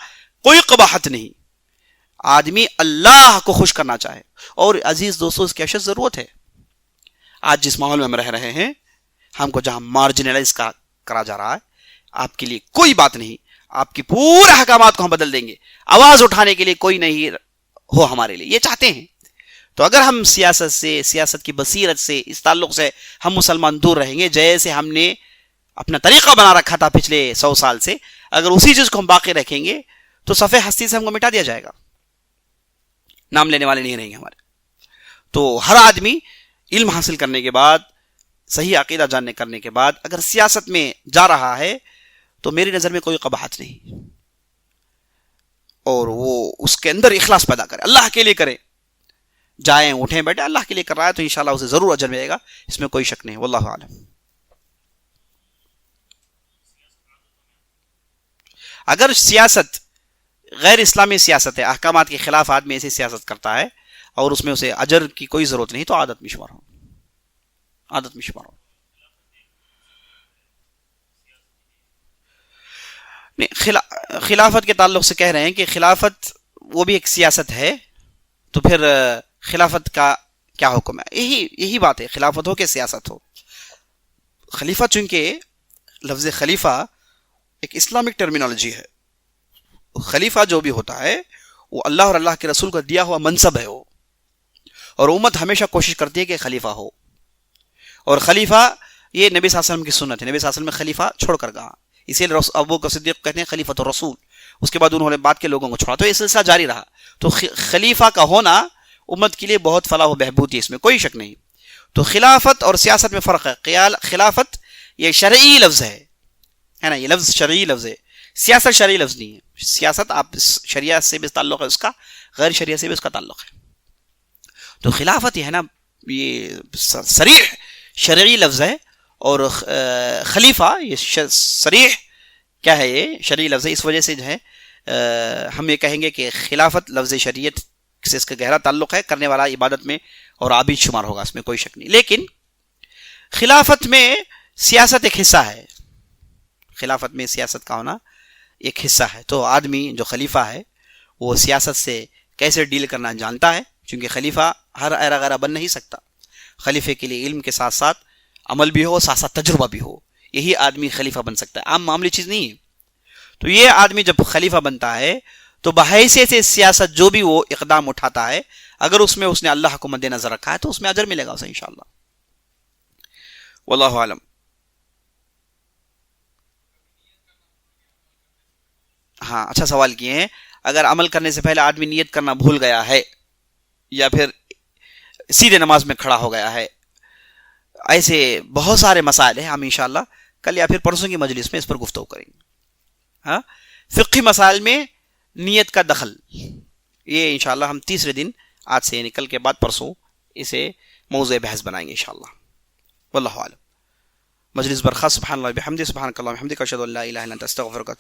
Speaker 1: کوئی قباحت نہیں، آدمی اللہ کو خوش کرنا چاہے. اور عزیز دوستو، اس کی اشد ضرورت ہے. آج جس ماحول میں ہم رہ رہے ہیں، ہم کو جہاں مارجنلائز کرا جا رہا ہے، آپ کے لیے کوئی بات نہیں، آپ کی پورے احکامات کو ہم بدل دیں گے. آواز اٹھانے کے لیے کوئی نہیں ہو ہمارے لیے، یہ چاہتے ہیں. تو اگر ہم سیاست کی بصیرت سے، اس تعلق سے ہم مسلمان دور رہیں گے، جیسے ہم نے اپنا طریقہ بنا رکھا تھا پچھلے 100 سال سے، اگر اسی چیز کو ہم باقی رکھیں گے تو صفحہ ہستی سے ہم کو مٹا دیا جائے گا، نام لینے والے نہیں رہیں گے ہمارے. تو ہر آدمی علم حاصل کرنے کے بعد، صحیح عقیدہ جاننے کرنے کے بعد اگر سیاست میں جا رہا ہے تو میری نظر میں کوئی قباحت نہیں. اور وہ اس کے اندر اخلاص پیدا کرے، اللہ کے لیے کرے. جائیں اٹھیں بیٹھے اللہ کے لیے کر رہا ہے تو انشاءاللہ اسے ضرور اجر ملے گا، اس میں کوئی شک نہیں. واللہ اعلم. اگر سیاست غیر اسلامی سیاست ہے، احکامات کے خلاف آدمی ایسی سیاست کرتا ہے اور اس میں اسے اجر کی کوئی ضرورت نہیں، تو عادت میں شمار ہو. خلافت کے تعلق سے کہہ رہے ہیں کہ خلافت وہ بھی ایک سیاست ہے، تو پھر خلافت کا کیا حکم ہے؟ یہی بات ہے، خلافت ہو کہ سیاست ہو. خلیفہ چونکہ لفظ خلیفہ ایک اسلامک ٹرمینالوجی ہے. خلیفہ جو بھی ہوتا ہے وہ اللہ اور اللہ کے رسول کا دیا ہوا منصب ہے وہ، اور امت ہمیشہ کوشش کرتی ہے کہ خلیفہ ہو. اور خلیفہ یہ نبی صلی اللہ علیہ وسلم کی سنت ہے. نبی صلی اللہ علیہ وسلم نے خلیفہ چھوڑ کر کہا، اسی لیے ابو بکر صدیق کہتے ہیں خلیفۃ الرسول. اس کے بعد انہوں نے بعد کے لوگوں کو چھوڑا، تو یہ سلسلہ جاری رہا. تو خلیفہ کا ہونا امت کے لیے بہت فلاح و بہبود ہے، اس میں کوئی شک نہیں. تو خلافت اور سیاست میں فرق ہے. خلافت یہ شرعی لفظ ہے نا، یہ لفظ شرعی لفظ ہے. سیاست شرعی لفظ نہیں ہے. سیاست آپ شریعت سے بھی تعلق ہے اس کا، غیر شریعت سے بھی اس کا تعلق ہے. تو خلافت یہ ہے نا، یہ صریح شرعی لفظ ہے. اور خلیفہ یہ صریح کیا ہے، یہ شرعی لفظ ہے. اس وجہ سے جو ہے ہم یہ کہیں گے کہ خلافت لفظ شریعت سے اس کا گہرا تعلق ہے. کرنے والا عبادت میں اور عابد شمار ہوگا، اس میں کوئی شک نہیں. لیکن خلافت میں سیاست ایک حصہ ہے. خلافت میں سیاست کا ہونا ایک حصہ ہے. تو آدمی جو خلیفہ ہے وہ سیاست سے کیسے ڈیل کرنا جانتا ہے، چونکہ خلیفہ ہر ایرا غیرہ بن نہیں سکتا. خلیفے کے لیے علم کے ساتھ ساتھ عمل بھی ہو، ساتھ ساتھ تجربہ بھی ہو، یہی آدمی خلیفہ بن سکتا ہے، عام معاملی چیز نہیں ہے۔ تو یہ آدمی جب خلیفہ بنتا ہے تو بحیثیت سیاست جو بھی وہ اقدام اٹھاتا ہے، اگر اس میں اس نے اللہ کو مد نظر رکھا ہے تو اس میں اجر ملے گا اسے انشاءاللہ۔ واللہ عالم۔ ہاں اچھا سوال کیے ہیں، اگر عمل کرنے سے پہلے آدمی نیت کرنا بھول گیا ہے یا پھر سیدھے نماز میں کھڑا ہو گیا ہے، ایسے بہت سارے مسائل ہیں، ہم انشاءاللہ کل یا پھر پرسوں کی مجلس میں اس پر گفتگو کریں گے۔ ہاں فقہی مسائل میں نیت کا دخل، یہ انشاءاللہ ہم تیسرے دن، آج سے یعنی کل کے بعد پرسوں، اسے موضوع بحث بنائیں گے انشاءاللہ۔ واللہ عالم۔ مجلس برخاست۔ سبحان اللہ بحمدہ، سبحانک اللہم وبحمدک، اشہد ان لا الہ الا انت، استغفرک۔